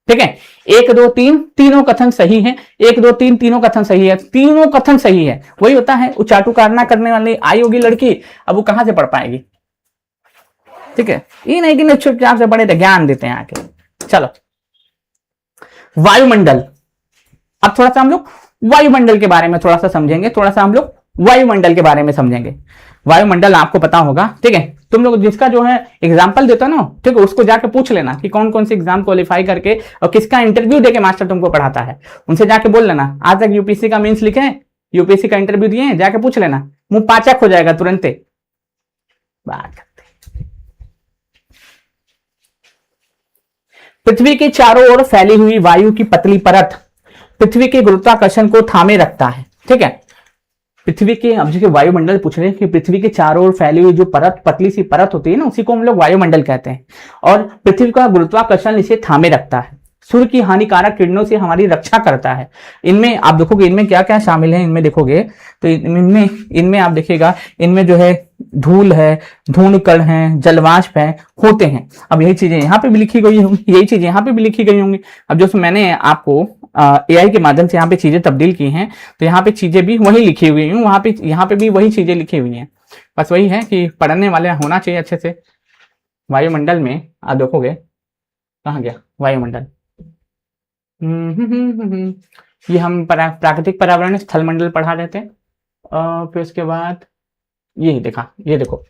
ठीक है, 1 2 3 तीनों कथन सही है, 1 2 3 तीनों कथन सही है, तीनों कथन सही है। वही होता है, चाटुकारिता करने वाली आई होगी लड़की, अब वो कहां से पढ़ पाएगी? ठीक है, ये नहीं कि चुपचाप से पढ़े ज्ञान देते हैं आके। चलो, वायुमंडल, अब थोड़ा सा हम लोग वायुमंडल के बारे में थोड़ा सा समझेंगे, थोड़ा सा हम लोग वायुमंडल के बारे में समझेंगे। वायुमंडल आपको पता होगा, ठीक है, तुम लोग जिसका जो है एग्जाम्पल देते हो ना, ठीक है, उसको जाके पूछ लेना कि कौन कौन से एग्जाम क्वालिफाई करके और किसका इंटरव्यू देके मास्टर तुमको पढ़ाता है, उनसे जाके बोल लेना आज तक यूपीएससी का मेंस लिखे हैं, यूपीएससी का इंटरव्यू दिए हैं, जाके पूछ लेना, मुंह पाचक हो जाएगा तुरंत। पृथ्वी के चारों ओर फैली हुई वायु की पतली परत पृथ्वी के गुरुत्वाकर्षण को थामे रखता है। ठीक है, पृथ्वी के, अब जो वायुमंडल पूछ रहे हैं कि पृथ्वी के चारों ओर फैली हुई जो परत, पतली सी परत होती है ना, उसी को हम लोग वायुमंडल कहते हैं, और पृथ्वी का गुरुत्वाकर्षण इसे थामे रखता है, सूर्य की हानिकारक किरणों से हमारी रक्षा करता है। इनमें आप देखोगे इनमें क्या क्या शामिल है, इनमें देखोगे तो इनमें आप देखिएगा, इनमें जो है धूल है, धूल है, जलवाष्प है, होते हैं। अब यही चीजें यहाँ पे भी लिखी गई होंगी, यही चीजें यहाँ पे भी लिखी गई होंगी। अब जो मैंने आपको एआई के माध्यम से यहाँ पे चीजें तब्दील की हैं, तो यहाँ पे चीजें भी वही लिखी हुई हैं, वहां पे यहाँ पे भी वही चीजें लिखी हुई हैं। बस वही है कि पढ़ने वाले होना चाहिए अच्छे से। वायुमंडल में आप देखोगे, कहाँ गया वायुमंडल, ये हम प्राकृतिक पर्यावरण स्थलमंडल पढ़ा रहे थे। फिर उसके बाद यही देखा, ये देखो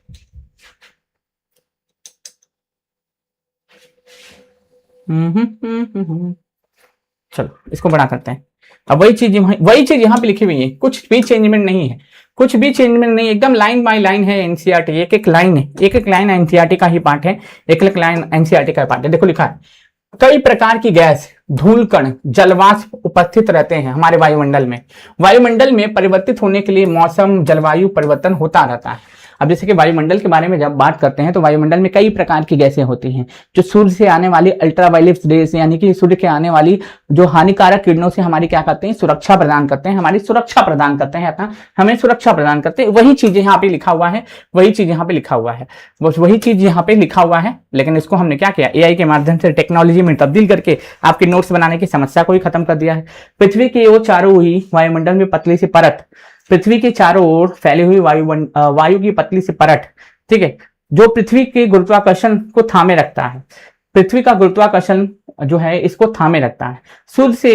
चलो इसको बड़ा करते हैं। अब वही चीज यहाँ पे लिखी हुई है, कुछ भी चेंजमेंट नहीं है, कुछ भी चेंजमेंट नहीं, एकदम लाइन बाय लाइन है एनसीईआरटी, एक एक लाइन है, एक एक लाइन एनसीईआरटी का ही पार्ट है, एक एक लाइन एनसीईआरटी का पार्ट है। देखो लिखा है, कई प्रकार की गैस, धूल कण, जलवाष्प उपस्थित रहते हैं हमारे वायुमंडल में। वायुमंडल में परिवर्तित होने के लिए मौसम जलवायु परिवर्तन होता रहता है। अब जैसे कि वायुमंडल के बारे में जब बात करते हैं तो वायुमंडल में कई प्रकार की गैसें होती हैं जो सूर्य से आने वाली अल्ट्रावायलेट रेस यानी कि सूर्य के आने वाली जो हानिकारक किरणों से हमारी क्या करते हैं, सुरक्षा प्रदान करते हैं, हमारी सुरक्षा प्रदान करते हैं, हमें सुरक्षा प्रदान करते हैं। वही चीज यहाँ पे लिखा हुआ है, वही चीज यहाँ पे लिखा हुआ है, बस वही चीज यहाँ पे लिखा हुआ है। लेकिन इसको हमने क्या किया, एआई के माध्यम से टेक्नोलॉजी में तब्दील करके आपके नोट्स बनाने की समस्या को ही खत्म कर दिया है। पृथ्वी की ओर चारों हुई वायुमंडल में पतली सी परत, पृथ्वी के चारों ओर फैली हुई वायु की पतली सी परत, ठीक है, जो पृथ्वी के गुरुत्वाकर्षण को थामे रखता है। पृथ्वी का गुरुत्वाकर्षण जो है इसको थामे रखता है, सूर्य से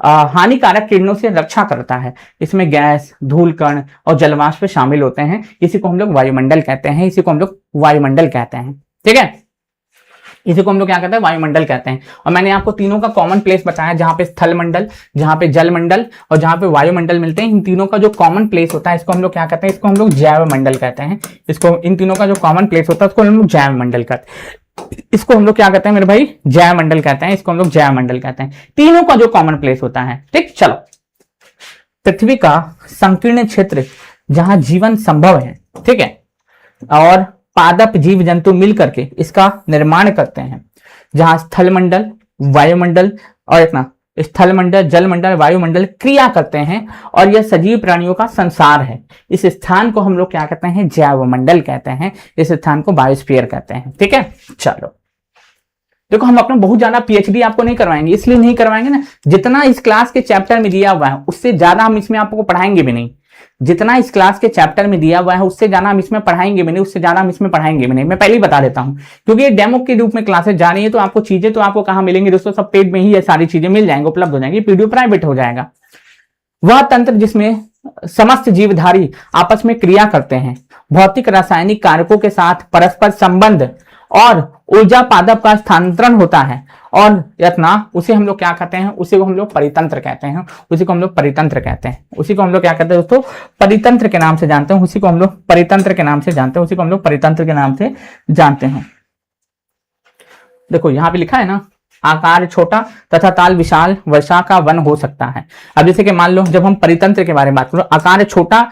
हानिकारक किरणों से रक्षा करता है। इसमें गैस, धूल कण और जलवाष्प शामिल होते हैं। इसी को हम लोग वायुमंडल कहते हैं, इसी को हम लोग वायुमंडल कहते हैं, ठीक है, इसी को हम लोग क्या कहते हैं, वायुमंडल कहते हैं। और मैंने आपको तीनों का कॉमन प्लेस बताया, जहां पे स्थल मंडल, जहां पे जल मंडल और जहां पे वायुमंडल मिलते हैं। इन तीनों का जो कॉमन प्लेस होता है इसको हम लोग क्या कहते हैं, इसको हम लोग जैव मंडल कहते हैं। इसको, इन तीनों का जो कॉमन प्लेस होता है उसको हम लोग जैव मंडल कहते हैं। इसको हम लोग क्या कहते हैं मेरे भाई, जैव मंडल कहते हैं, इसको हम लोग जैव मंडल कहते हैं। तीनों का जो कॉमन प्लेस होता है, ठीक। चलो, पृथ्वी का संकीर्ण क्षेत्र जहां जीवन संभव है, ठीक है, और पादप जीव जंतु मिलकर के इसका निर्माण करते हैं, जहां स्थल मंडल, वायुमंडल और इतना स्थल मंडल, जल मंडल, वायुमंडल क्रिया करते हैं और यह सजीव प्राणियों का संसार है। इस स्थान को हम लोग क्या कहते हैं, जैवमंडल कहते हैं, इस स्थान को बायोस्फीयर कहते हैं, ठीक है। चलो देखो, हम अपना बहुत ज्यादा पीएचडी आपको नहीं करवाएंगे, इसलिए नहीं करवाएंगे ना, जितना इस क्लास के चैप्टर में दिया हुआ है उससे ज्यादा हम इसमें आपको पढ़ाएंगे भी नहीं। जितना इस क्लास के चैप्टर में दिया हुआ है उससे ज्यादा हम इसमें पढ़ाएंगे भी नहीं, उससे ज्यादा हम इसमें पढ़ाएंगे भी नहीं। मैं पहले ही बता देता हूं, क्योंकि ये डेमो के रूप में क्लासेस जा रही है, तो आपको चीजें तो आपको कहां मिलेंगी दोस्तों, सब पेड में ही ये सारी चीजें मिल जाएंगी, उपलब्ध हो जाएंगी, पीडीएफ प्राइवेट हो जाएगा। वह तंत्र जिसमें समस्त जीवधारी आपस में क्रिया करते हैं, भौतिक रासायनिक कारकों के साथ परस्पर संबंध और ऊर्जा पादप का स्थानांतरण होता है, और यत्ना उसे हम लोग क्या कहते हैं, उसी को हम लोग परितंत्र कहते हैं, उसी को हम लोग परितंत्र कहते हैं, उसी को हम लोग क्या कहते हैं दोस्तों, परितंत्र के नाम से जानते हैं, उसी को हम लोग परितंत्र के नाम से जानते हैं, उसी को हम लोग परितंत्र के नाम से जानते हैं। देखो यहां पे लिखा है ना, आकार छोटा तथा ताल विशाल वर्षा का वन हो सकता है। अब जैसे कि मान लो जब हम परितंत्र के बारे में बात करो, आकार छोटा,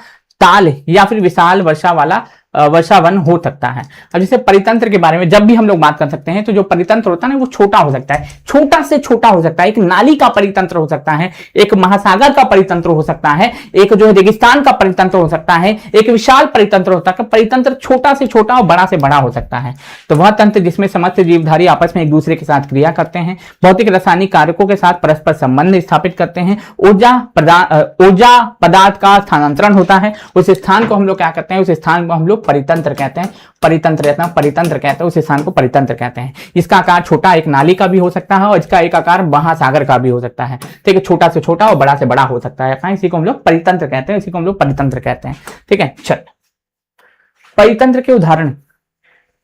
ताल या फिर विशाल वर्षा वाला वर्षा वन हो सकता है। अब जैसे परितंत्र के बारे में जब भी हम लोग बात कर सकते हैं, तो जो परितंत्र होता है ना वो छोटा हो सकता है, छोटा से छोटा हो सकता है, एक नाली का परितंत्र हो सकता है, एक महासागर का परितंत्र हो सकता है, एक जो है रेगिस्तान का परितंत्र हो सकता है, एक विशाल परितंत्र होता है। परितंत्र छोटा से छोटा और बड़ा से बड़ा हो सकता है। तो वह तंत्र जिसमें समस्त जीवधारी आपस में एक दूसरे के साथ क्रिया करते हैं, भौतिक रासायनिक कारकों के साथ परस्पर संबंध स्थापित करते हैं, ऊर्जा पदार्थ का स्थानांतरण होता है, उस स्थान को हम लोग क्या कहते हैं, उस स्थान को हम लोग परितंत्र कहते हैं, परितंत्र कहते हैं, उस स्थान को परितंत्र कहते हैं। इसका आकार छोटा एक नाली का भी हो सकता है और इसका एक आकार महासागर का भी हो सकता है, ठीक है, छोटा से छोटा और बड़ा से बड़ा हो सकता है। इसी को हम लोग परितंत्र कहते हैं, इसी को हम लोग परितंत्र कहते हैं, ठीक है। चल, परितंत्र के उदाहरण,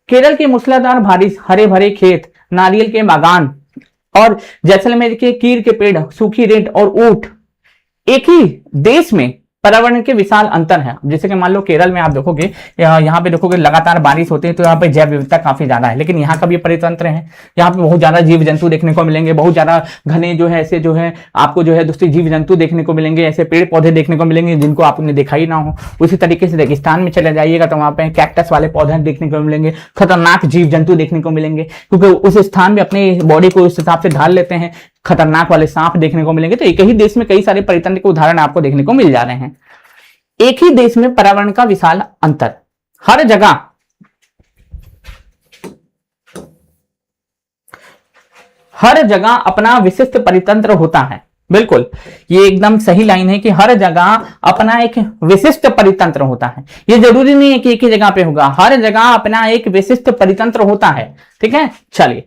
केरल की मूसलाधार बारिश, हरे भरे खेत, नारियल के बागान और जैसलमेर के कीर के पेड़, सूखी रेत और ऊंट। एक ही देश में पर्यावरण के विशाल अंतर है। जैसे कि मान लो केरल में आप देखोगे, यहाँ पे देखोगे लगातार बारिश होती है, तो यहाँ पे जैव विविधता काफी ज्यादा है, लेकिन यहाँ का भी परितंत्र है, यहाँ पे बहुत ज्यादा जीव जंतु देखने को मिलेंगे, बहुत ज्यादा घने जो है ऐसे जो है आपको जो है दोस्तों जीव जंतु देखने को मिलेंगे, ऐसे पेड़ पौधे देखने को मिलेंगे जिनको आपने देखा ही ना हो। उसी तरीके से रेगिस्तान में चले जाइएगा तो वहां पे कैक्टस वाले पौधे देखने को मिलेंगे, खतरनाक जीव जंतु देखने को मिलेंगे, क्योंकि उस स्थान में अपनी बॉडी को उस हिसाब से ढाल लेते हैं, खतरनाक वाले सांप देखने को मिलेंगे। तो एक ही देश में कई सारे परितंत्र के उदाहरण आपको देखने को मिल जा रहे हैं। एक ही देश में पर्यावरण का विशाल अंतर, हर जगह अपना विशिष्ट परितंत्र होता है। बिल्कुल, ये एकदम सही लाइन है कि हर जगह अपना एक विशिष्ट परितंत्र होता है। ये जरूरी नहीं है कि एक ही जगह पे होगा, हर जगह अपना एक विशिष्ट परितंत्र होता है, ठीक है। चलिए,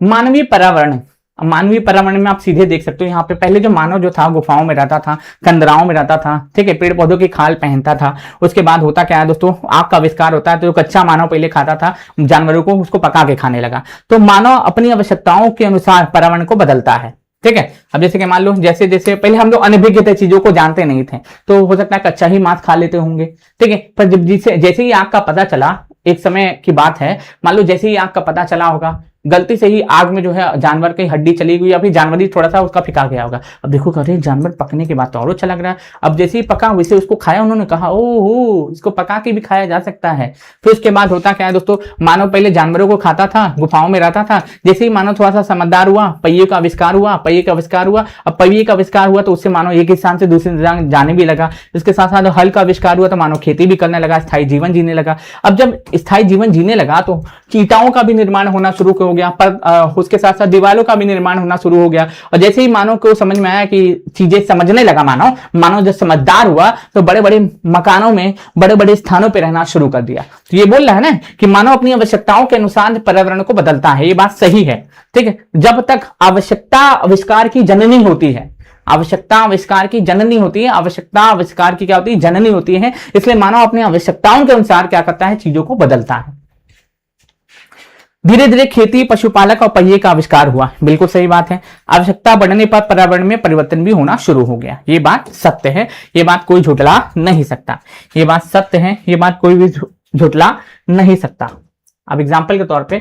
मानवीय पर्यावरण मानवीय पर्यावरण में आप सीधे देख सकते हो, यहाँ पे पहले जो मानव जो था गुफाओं में रहता था, कंदराओं में रहता था, ठीक है, पेड़ पौधों की खाल पहनता था। उसके बाद होता क्या है दोस्तों, आग का आविष्कार होता है, तो जो कच्चा मानव पहले खाता था जानवरों को, उसको पका के खाने लगा। तो मानव अपनी आवश्यकताओं के अनुसार पर्यावरण को बदलता है, ठीक है। अब जैसे कि मान लो जैसे जैसे पहले हम लोग अनभिज्ञ थे, चीजों को जानते नहीं थे, तो हो सकता है कच्चा ही मांस खा लेते होंगे, ठीक है। पर जब जैसे ही आग का पता चला, एक समय की बात है, मान लो जैसे ही आग का पता चला होगा, गलती से ही आग में जो है जानवर की हड्डी चली गई, या फिर जानवर ही थोड़ा सा उसका फिका गया होगा। अब देखो अरे जानवर पकने के बाद तो और अच्छा लग रहा है। अब जैसे ही पका वैसे उसको खाया, उन्होंने कहा ओहो इसको पका के भी खाया जा सकता है। फिर उसके बाद होता क्या है दोस्तों, मानव पहले जानवरों को खाता था, गुफाओं में रहता था। जैसे ही मानव थोड़ा सा समझदार हुआ, पहिए का आविष्कार हुआ, पहिए का आविष्कार हुआ। अब पहिए का आविष्कार हुआ तो उससे मानव एक स्थान से दूसरे स्थान जाने भी लगा। इसके साथ साथ हल का आविष्कार हुआ तो मानव खेती भी करने लगा, स्थायी जीवन जीने लगा। अब जब स्थायी जीवन जीने लगा तो कीटाओं का भी निर्माण होना शुरू हो गया, पर उसके साथ साथ दीवारों का भी निर्माण होना शुरू हो गया। और जैसे ही मानव को समझ में आया कि चीजें समझने लगा, मानव जब समझदार हुआ तो बड़े बड़े मकानों में, बड़े बड़े स्थानों पर रहना शुरू कर दिया। तो ये बोल रहा है ना कि मानव अपनी आवश्यकताओं के अनुसार पर्यावरण को बदलता है, ये बात सही है, ठीक है। जब तक आवश्यकता आविष्कार की जननी होती है, आवश्यकता आविष्कार की जननी होती है, आवश्यकता आविष्कार की क्या होती है, जननी होती है। इसलिए मानव अपनी आवश्यकताओं के अनुसार क्या करता है, चीजों को बदलता है। धीरे धीरे खेती, पशुपालक और पहिए का आविष्कार हुआ, बिल्कुल सही बात है। आवश्यकता बढ़ने पर पर्यावरण में परिवर्तन भी होना शुरू हो गया, ये बात सत्य है, ये बात कोई झुटला नहीं सकता, ये बात सत्य है, ये बात कोई भी झुटला नहीं सकता। अब एग्जाम्पल के तौर पे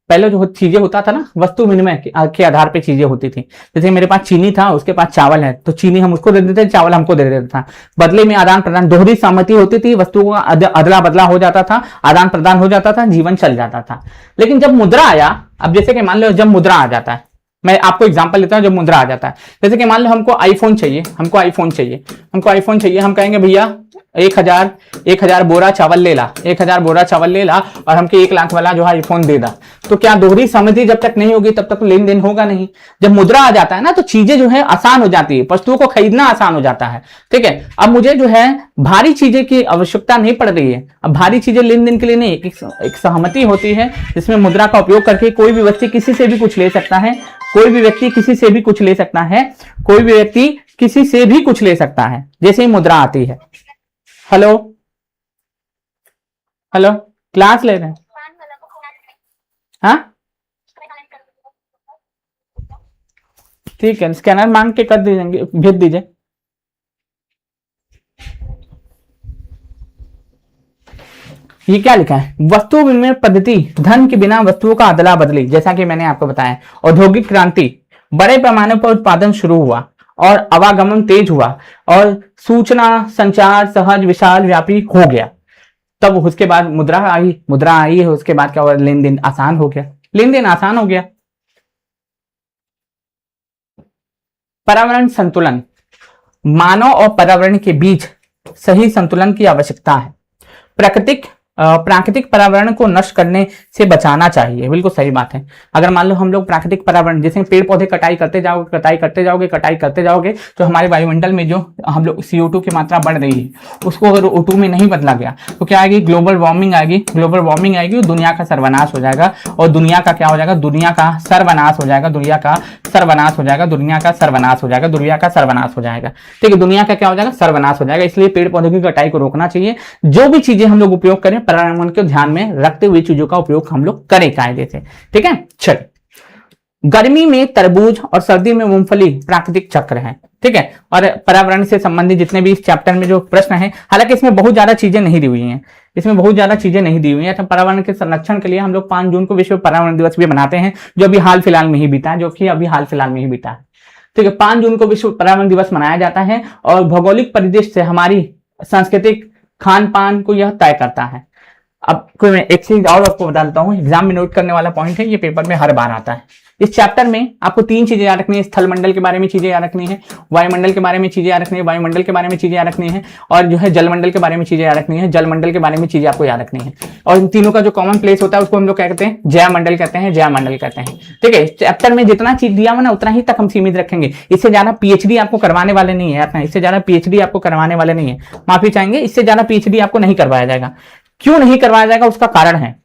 पहले जो चीजें होता था ना, वस्तु विनिमय के आधार पे चीजें होती थी। जैसे मेरे पास चीनी था, उसके पास चावल है, तो चीनी हम उसको दे देते, चावल हमको दे देता था। बदले में आदान प्रदान, दोहरी सहमति होती थी, वस्तुओं का अदला बदला हो जाता था, आदान प्रदान हो जाता था, जीवन चल जाता था। लेकिन जब मुद्रा आया, अब जैसे कि मान लो जब मुद्रा आ जाता है, मैं आपको एग्जांपल लेता हूं, जब मुद्रा आ जाता है, जैसे कि मान लो हमको आईफोन चाहिए, हमको आईफोन चाहिए, हम कहेंगे भैया 1000 बोरा चावल ले ला, 1000 बोरा चावल ले ला और हमको 1 लाख वाला जो है आईफोन दे दा। तो क्या दोहरी सहमति जब तक नहीं होगी तब तक लेन देन होगा नहीं। जब मुद्रा आ जाता है ना, तो चीजें जो है आसान हो जाती है, वस्तुओं को खरीदना आसान हो जाता है, ठीक है। अब मुझे जो है भारी चीजें की आवश्यकता नहीं पड़ रही है। अब भारी चीजें लेन देन के लिए नहीं, एक सहमति होती है जिसमें मुद्रा का उपयोग करके कोई भी व्यक्ति किसी से भी कुछ ले सकता है, कोई भी व्यक्ति किसी से भी कुछ ले सकता है, कोई भी व्यक्ति किसी से भी कुछ ले सकता है, जैसे ही मुद्रा आती है। हेलो हेलो, क्लास ले रहे हैं? हाँ ठीक है, स्कैनर मांग के कर दीजिए, भेज दीजिए। ये क्या लिखा है, वस्तु विनिमय पद्धति, धन के बिना वस्तुओं का अदला बदली। जैसा कि मैंने आपको बताया, औद्योगिक क्रांति, बड़े पैमाने पर उत्पादन शुरू हुआ और आवागमन तेज हुआ और सूचना संचार सहज विशाल व्यापी हो गया। तब उसके बाद मुद्रा आई है, उसके बाद क्या हुआ, लेन देन आसान हो गया, पर्यावरण संतुलन, मानव और पर्यावरण के बीच सही संतुलन की आवश्यकता है। प्राकृतिक पर्यावरण को नष्ट करने से बचाना चाहिए, बिल्कुल सही बात है। अगर मान लो हम लोग प्राकृतिक पर्यावरण, जैसे पेड़ पौधे कटाई करते जाओगे तो हमारे वायुमंडल में जो हम लोग CO2 की मात्रा बढ़ रही है, उसको अगर O2 में नहीं बदला गया तो क्या आएगी, ग्लोबल वार्मिंग आएगी, दुनिया का सर्वनाश हो जाएगा। और दुनिया का क्या हो जाएगा, दुनिया का सर्वनाश हो जाएगा, ठीक है, दुनिया का क्या हो जाएगा, सर्वनाश हो जाएगा। इसलिए पेड़ पौधों की कटाई को रोकना चाहिए। जो भी चीजें हम लोग उपयोग करें, पर्यावरण को ध्यान में रखते हुए चीजों का उपयोग हम लोग करें कायदे से, ठीक है। चल, गर्मी में तरबूज और सर्दी में मूंगफली प्राकृतिक चक्र है, ठीक है। और पर्यावरण से संबंधित जितने भी इस चैप्टर में जो प्रश्न है, हालांकि इसमें बहुत ज्यादा चीजें नहीं दी हुई हैं, तो पर्यावरण के संरक्षण के लिए हम लोग 5 जून को विश्व पर्यावरण दिवस भी मनाते हैं, जो अभी हाल फिलहाल में ही बीता है, ठीक है। 5 जून को विश्व पर्यावरण दिवस मनाया जाता है और भौगोलिक परिदृश्य से हमारी सांस्कृतिक खान पान को यह तय करता है। अब कोई मैं एक चीज और आपको बता देता हूँ, एग्जाम में नोट करने वाला पॉइंट है, ये पेपर में हर बार आता है। इस चैप्टर में आपको 3 चीजें याद रखनी है, स्थल मंडल के बारे में चीजें याद रखनी है, वायुमंडल के बारे में चीजें याद रखनी है, वायुमंडल के बारे में चीजें याद रखनी है, और जो है जलमंडल के बारे में चीजें याद रखनी है, जलमंडल के बारे में चीजें आपको याद रखनी है। और इन तीनों का जो कॉमन प्लेस होता है उसको हम लोग क्या कहते हैं, जयमंडल कहते हैं, ठीक है। चैप्टर में जितना चीज दिया हुआ ना उतना ही तक हम सीमित रखेंगे, इससे ज्यादा PhD आपको करवाने वाले नहीं है, इससे ज्यादा PhD आपको करवाने वाले नहीं है, माफी चाहेंगे, इससे ज्यादा PhD आपको नहीं करवाया जाएगा। क्यों नहीं करवाया जाएगा, उसका कारण है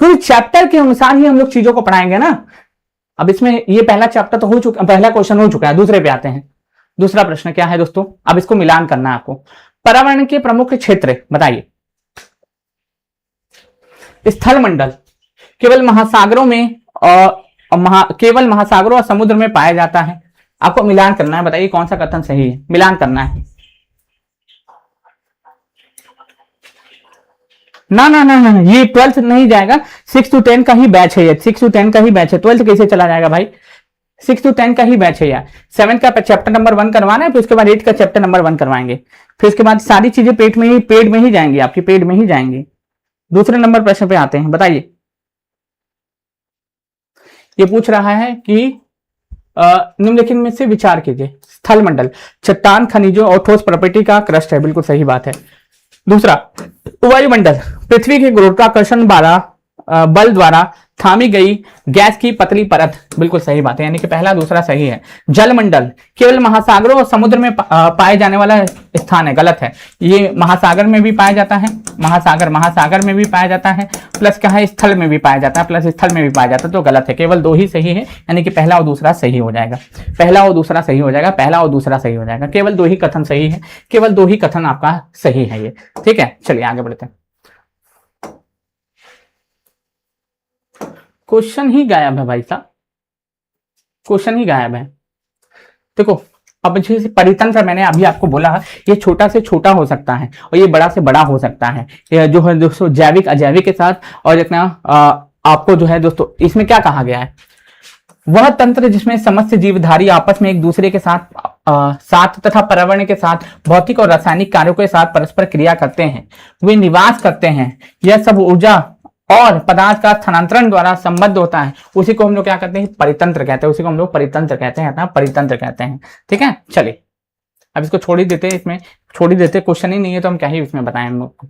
क्योंकि चैप्टर के अनुसार ही हम लोग चीजों को पढ़ाएंगे ना। अब इसमें ये पहला चैप्टर तो हो चुका, पहला क्वेश्चन हो चुका है, दूसरे पे आते हैं। दूसरा प्रश्न क्या है दोस्तों, अब इसको मिलान करना है आपको। पर्यावरण के प्रमुख क्षेत्र बताइए। स्थल मंडल केवल महासागरों में केवल महासागरों और समुद्र में पाया जाता है। आपको मिलान करना है, बताइए कौन सा कथन सही है, मिलान करना है। ना ना ना ना, ये 12th नहीं जाएगा, 6 to 10 का ही बैच है ये, 6 to 10 का ही बैच है। 12th कैसे चला जाएगा भाई, 6 to 10 का ही बैच है यार। 7 का चैप्टर नंबर 1 करवाना है, फिर उसके बाद 8 का चैप्टर नंबर 1 करवाएंगे, फिर उसके बाद सारी चीजें पेट में ही जाएंगी, आपकी पेट में ही जाएंगी। दूसरे नंबर प्रश्न पे आते हैं, बताइए। ये पूछ रहा है कि निम्नलिखित में से विचार कीजिए। स्थल मंडल चट्टान, खनिजों और ठोस प्रॉपर्टी का क्रस्ट है, बिल्कुल सही बात है। दूसरा, वायुमंडल पृथ्वी के गुरुत्वाकर्षण बल द्वारा थामी गई गैस की पतली परत, बिल्कुल सही बात है, यानी कि पहला दूसरा सही है। जलमंडल केवल महासागरों और समुद्र में पाए जाने वाला स्थान है, गलत है। ये महासागर में भी पाया जाता है, महासागर में भी पाया जाता है, प्लस क्या है, स्थल में भी पाया जाता है, प्लस स्थल में भी पाया जाता है, तो गलत है। केवल 2 ही सही है, यानी कि पहला और दूसरा सही हो जाएगा, पहला और दूसरा सही हो जाएगा, पहला और दूसरा सही हो जाएगा। केवल 2 ही कथन सही है, केवल 2 ही कथन आपका सही है ये, ठीक है। चलिए आगे बढ़ते हैं। क्वेश्चन ही गायब है भाई साहब, क्वेश्चन ही गायब है। देखो, अब जैसे परितंत्र मैंने अभी आपको बोला, ये छोटा से छोटा हो सकता है और ये बड़ा से बड़ा हो सकता है, ये जो है दोस्तों जैविक अजैविक के साथ। और जितना आपको जो है दोस्तों, इसमें क्या कहा गया है, वह तंत्र जिसमें समस्त जीवधारी आपस में एक दूसरे के साथ तथा पर्यावरण के साथ भौतिक और रासायनिक कार्यों के साथ परस्पर क्रिया करते हैं, वे निवास करते हैं। यह सब ऊर्जा और पदार्थ का स्थानांतरण द्वारा संबद्ध होता है, उसी को हम लोग क्या कहते हैं, परितंत्र कहते हैं, उसी को हम लोग परितंत्र कहते हैं, परितंत्र कहते हैं, ठीक है। चलिए अब इसको छोड़ ही देते, इसमें छोड़ ही देते, क्वेश्चन ही नहीं है तो हम क्या ही इसमें बताएं हम लोग को।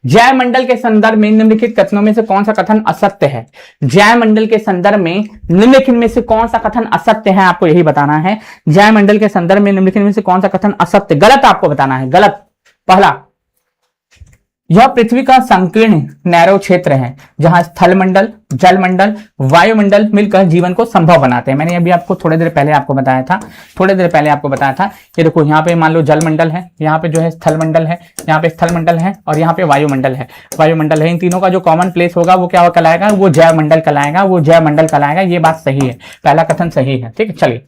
जय मंडल के संदर्भ में निम्नलिखित कथनों में से कौन सा कथन असत्य है। जय मंडल के संदर्भ में निम्नलिखित में से कौन सा कथन असत्य है, आपको यही बताना है। जय मंडल के संदर्भ में निम्नलिखित में से कौन सा कथन असत्य, गलत आपको बताना है, गलत। पहला, यह पृथ्वी का संकीर्ण नैरो क्षेत्र है जहां स्थल मंडल, जल मंडल, वायुमंडल मिलकर जीवन को संभव बनाते हैं। मैंने अभी आपको थोड़ी देर पहले आपको बताया था, ये देखो यहाँ पे मान लो जल मंडल है, यहाँ पे जो है स्थल मंडल है, यहाँ पे स्थल मंडल है और यहाँ पे वायुमंडल है। इन तीनों का जो कॉमन प्लेस होगा वो क्या कहलाएगा, वो जैव मंडल कहलाएगा, ये बात सही है, पहला कथन सही है, ठीक है। चलिए,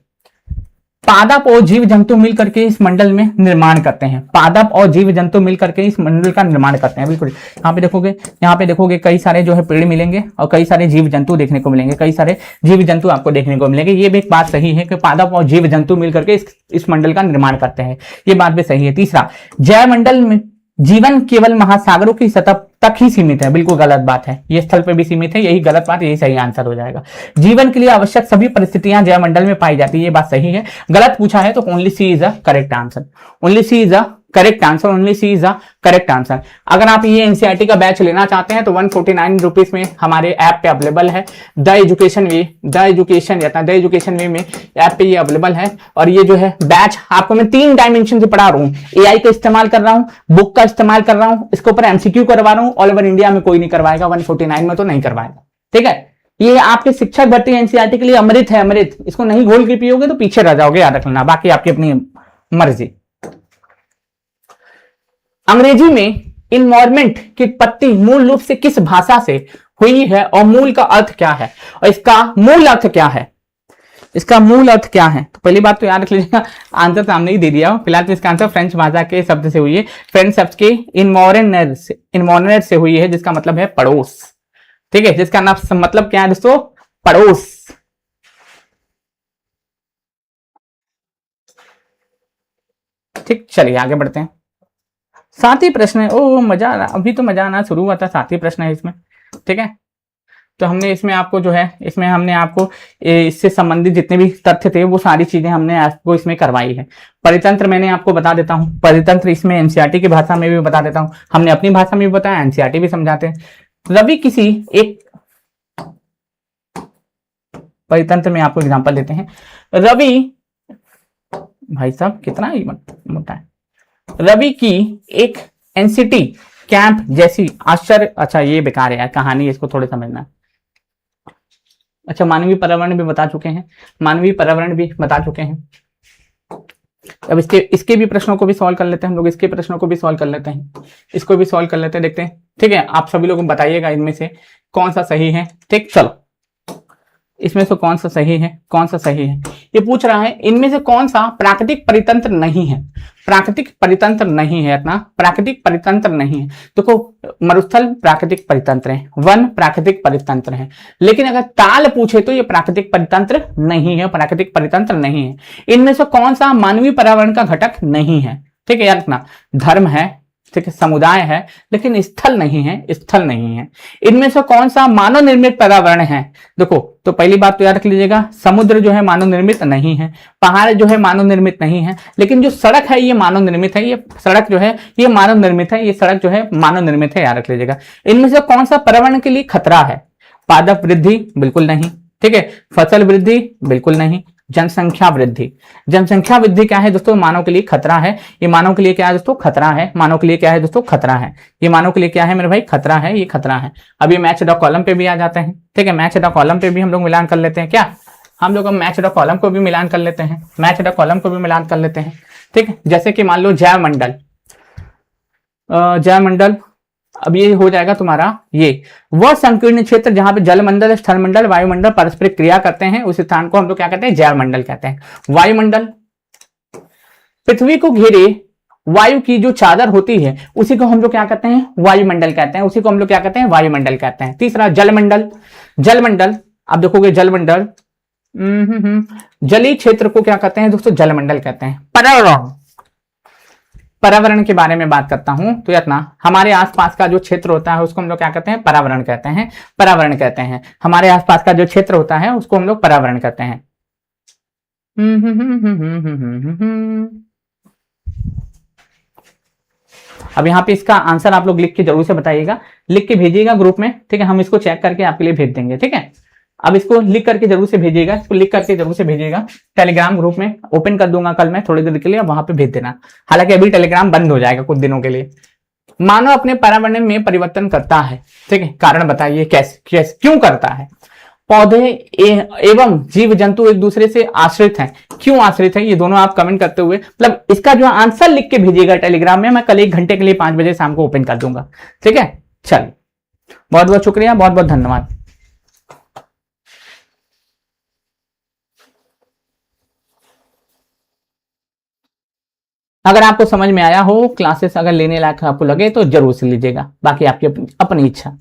पादप और जीव जंतु मिलकर के इस मंडल में निर्माण करते हैं, पादप और जीव जंतु मिलकर के इस मंडल का निर्माण करते हैं, बिल्कुल। यहाँ पे देखोगे कई सारे जो है पेड़ मिलेंगे और कई सारे जीव जंतु देखने को मिलेंगे, कई सारे जीव जंतु आपको देखने को मिलेंगे। ये भी एक बात सही है कि पादप और जीव जंतु मिलकर के इस मंडल का निर्माण करते हैं, ये बात भी सही है। तीसरा, जैव मंडल में जीवन केवल महासागरों की सतह तक ही सीमित है, बिल्कुल गलत बात है, ये स्थल पे भी सीमित है, यही गलत बात, यही सही आंसर हो जाएगा। जीवन के लिए आवश्यक सभी परिस्थितियां जैवमंडल में पाई जाती है, ये बात सही है। गलत पूछा है तो only C is a correct answer, only C is a correct answer, only C is a correct answer. अगर आप ये एनसीईआरटी का बैच लेना चाहते हैं तो 149 रुपीज में हमारे ऐप पे अवेलेबल है। द एजुकेशन वे में ऐप पे ये अवेलेबल है। और ये जो है बैच आपको मैं 3 डायमेंशन से पढ़ा रहा हूँ, एआई का इस्तेमाल कर रहा हूँ, बुक का इस्तेमाल कर रहा हूँ, इसके ऊपर एमसीक्यू करवा रहा हूँ। ऑल ओवर इंडिया में कोई नहीं करवाएगा, 149 में तो नहीं करवाएगा, ठीक है। ये आपके शिक्षक भर्ती एनसीईआरटी के लिए अमृत है, अमृत। इसको नहीं घोल के पियोगे तो पीछे रह जाओगे, याद रखना, बाकी आपकी अपनी मर्जी। अंग्रेजी में इन्वायरमेंट की उत्पत्ति मूल रूप से किस भाषा से हुई है और मूल का अर्थ क्या है, और इसका मूल अर्थ क्या है, इसका मूल अर्थ क्या है। तो पहली बात तो याद रख लीजिएगा, आंसर सामने ही दे दिया हो। फिलहाल तो इसका आंसर फ्रेंच भाषा के शब्द से हुई है, फ्रेंच शब्द के इन्वॉर्नर से हुई है, जिसका मतलब है पड़ोस, ठीक है, जिसका नाम मतलब क्या है दोस्तों, पड़ोस। ठीक, चलिए आगे बढ़ते हैं। 7 प्रश्न है, ओ मजा आ रहा, अभी तो मजा आना शुरू हुआ था, 7 प्रश्न है इसमें, ठीक है। तो हमने इसमें आपको जो है, इसमें हमने आपको इससे संबंधित जितने भी तथ्य थे वो सारी चीजें हमने आपको इसमें करवाई है। परितंत्र मैंने आपको बता देता हूं, परितंत्र इसमें एनसीईआरटी की भाषा में भी बता देता हूं, हमने अपनी भाषा में भी बताया, एनसीईआरटी भी समझाते हैं। रवि किसी एक परितंत्र में आपको एग्जांपल देते हैं। रवि, भाई साहब कितना ही मोटा है। रवि की एक एनसीटी कैंप जैसी आश्चर्य, अच्छा ये बेकार है यार कहानी, इसको थोड़े समझना। अच्छा, मानवीय पर्यावरण भी बता चुके हैं, मानवीय पर्यावरण भी बता चुके हैं। अब इसके भी प्रश्नों को भी सॉल्व कर लेते हैं हम लोग, इसके प्रश्नों को भी सॉल्व कर लेते हैं, इसको भी सॉल्व कर लेते हैं, देखते हैं। ठीक है, आप सभी लोग बताइएगा इनमें से कौन सा सही है। ठीक, चलो इसमें से कौन सा सही है, कौन सा सही है। ये पूछ रहा है इनमें से कौन सा प्राकृतिक परितंत्र नहीं है, प्राकृतिक परितंत्र नहीं है, अपना प्राकृतिक परितंत्र नहीं है। देखो मरुस्थल प्राकृतिक परितंत्र है, वन प्राकृतिक परितंत्र है, लेकिन अगर ताल पूछे तो ये प्राकृतिक परितंत्र नहीं है, प्राकृतिक परितंत्र नहीं है। इनमें से कौन सा मानवीय पर्यावरण का घटक नहीं है। ठीक है, याद रखना, धर्म है, ठीक है, समुदाय है, लेकिन स्थल नहीं है, स्थल नहीं है। इनमें से कौन सा मानव निर्मित पर्यावरण है। देखो तो पहली बात तो याद रख लीजिएगा, समुद्र जो है मानव निर्मित नहीं है, पहाड़ जो है मानव निर्मित नहीं है, लेकिन जो सड़क है ये मानव निर्मित है, ये सड़क जो है ये मानव निर्मित है, ये सड़क जो है मानव निर्मित है, याद रख लीजिएगा। इनमें से कौन सा पर्यावरण के लिए खतरा है। पादप वृद्धि बिल्कुल नहीं, ठीक है, फसल वृद्धि बिल्कुल नहीं, जनसंख्या वृद्धि। जनसंख्या वृद्धि क्या है दोस्तों, मानव के लिए खतरा है, ये मानव के लिए क्या है दोस्तों, खतरा है, मानव के लिए क्या है दोस्तों, खतरा है, ये मानव के लिए क्या है मेरे भाई, खतरा है, ये खतरा है। अब ये मैच द कॉलम पे भी आ जाते हैं। ठीक है, मैच द कॉलम पे भी हम लोग मिलान कर लेते हैं, क्या हम लोग मैच द कॉलम को भी मिलान कर लेते हैं, मैच द कॉलम को भी मिलान कर लेते हैं। ठीक है, जैसे कि मान लो जैव मंडल, जैव मंडल, अब ये हो जाएगा तुम्हारा ये वह संकीर्ण क्षेत्र जहां पे जलमंडल, स्थलमंडल, वायुमंडल परस्पर क्रिया करते हैं, उस स्थान को हम लोग क्या कहते हैं, जैव मंडल कहते हैं। वायुमंडल, पृथ्वी को घेरे वायु की जो चादर होती है उसी को हम लोग क्या कहते हैं, वायुमंडल कहते हैं, उसी को हम लोग क्या कहते हैं, वायुमंडल कहते हैं। तीसरा जलमंडल, जलमंडल आप देखोगे जलमंडल, जलीय क्षेत्र को क्या कहते हैं दोस्तों, जलमंडल कहते हैं। पर्यावरण, पर्यावरण के बारे में बात करता हूं तो इतना, हमारे आसपास का जो क्षेत्र होता है उसको हम लोग क्या कहते हैं, पर्यावरण कहते हैं, पर्यावरण कहते हैं। हमारे आसपास का जो क्षेत्र होता है उसको हम लोग पर्यावरण कहते हैं। अब यहाँ पे इसका आंसर आप लोग लिख के जरूर से बताइएगा, लिख के भेजिएगा ग्रुप में। ठीक है, हम इसको चेक करके आपके लिए भेज देंगे। ठीक है, अब इसको लिख करके जरूर से भेजिएगा, इसको लिख करके जरूर से भेजिएगा। टेलीग्राम ग्रुप में ओपन कर दूंगा कल मैं थोड़ी देर के लिए, वहां पे भेज देना। हालांकि अभी टेलीग्राम बंद हो जाएगा कुछ दिनों के लिए। मानव अपने पर्यावरण में परिवर्तन करता है, ठीक है, कारण बताइए कैसे, कैसे क्यों करता है। पौधे एवं जीव जंतु एक दूसरे से आश्रित हैं, क्यों आश्रित है, ये दोनों आप कमेंट करते हुए मतलब इसका जो आंसर लिख के भेजिएगा टेलीग्राम में, मैं कल 1 घंटे के लिए 5 बजे शाम को ओपन कर दूंगा। ठीक है, चलिए बहुत बहुत शुक्रिया, बहुत बहुत धन्यवाद। अगर आपको समझ में आया हो, क्लासेस अगर लेने लायक आपको लगे तो जरूर से लीजिएगा, बाकी आपकी अपनी इच्छा।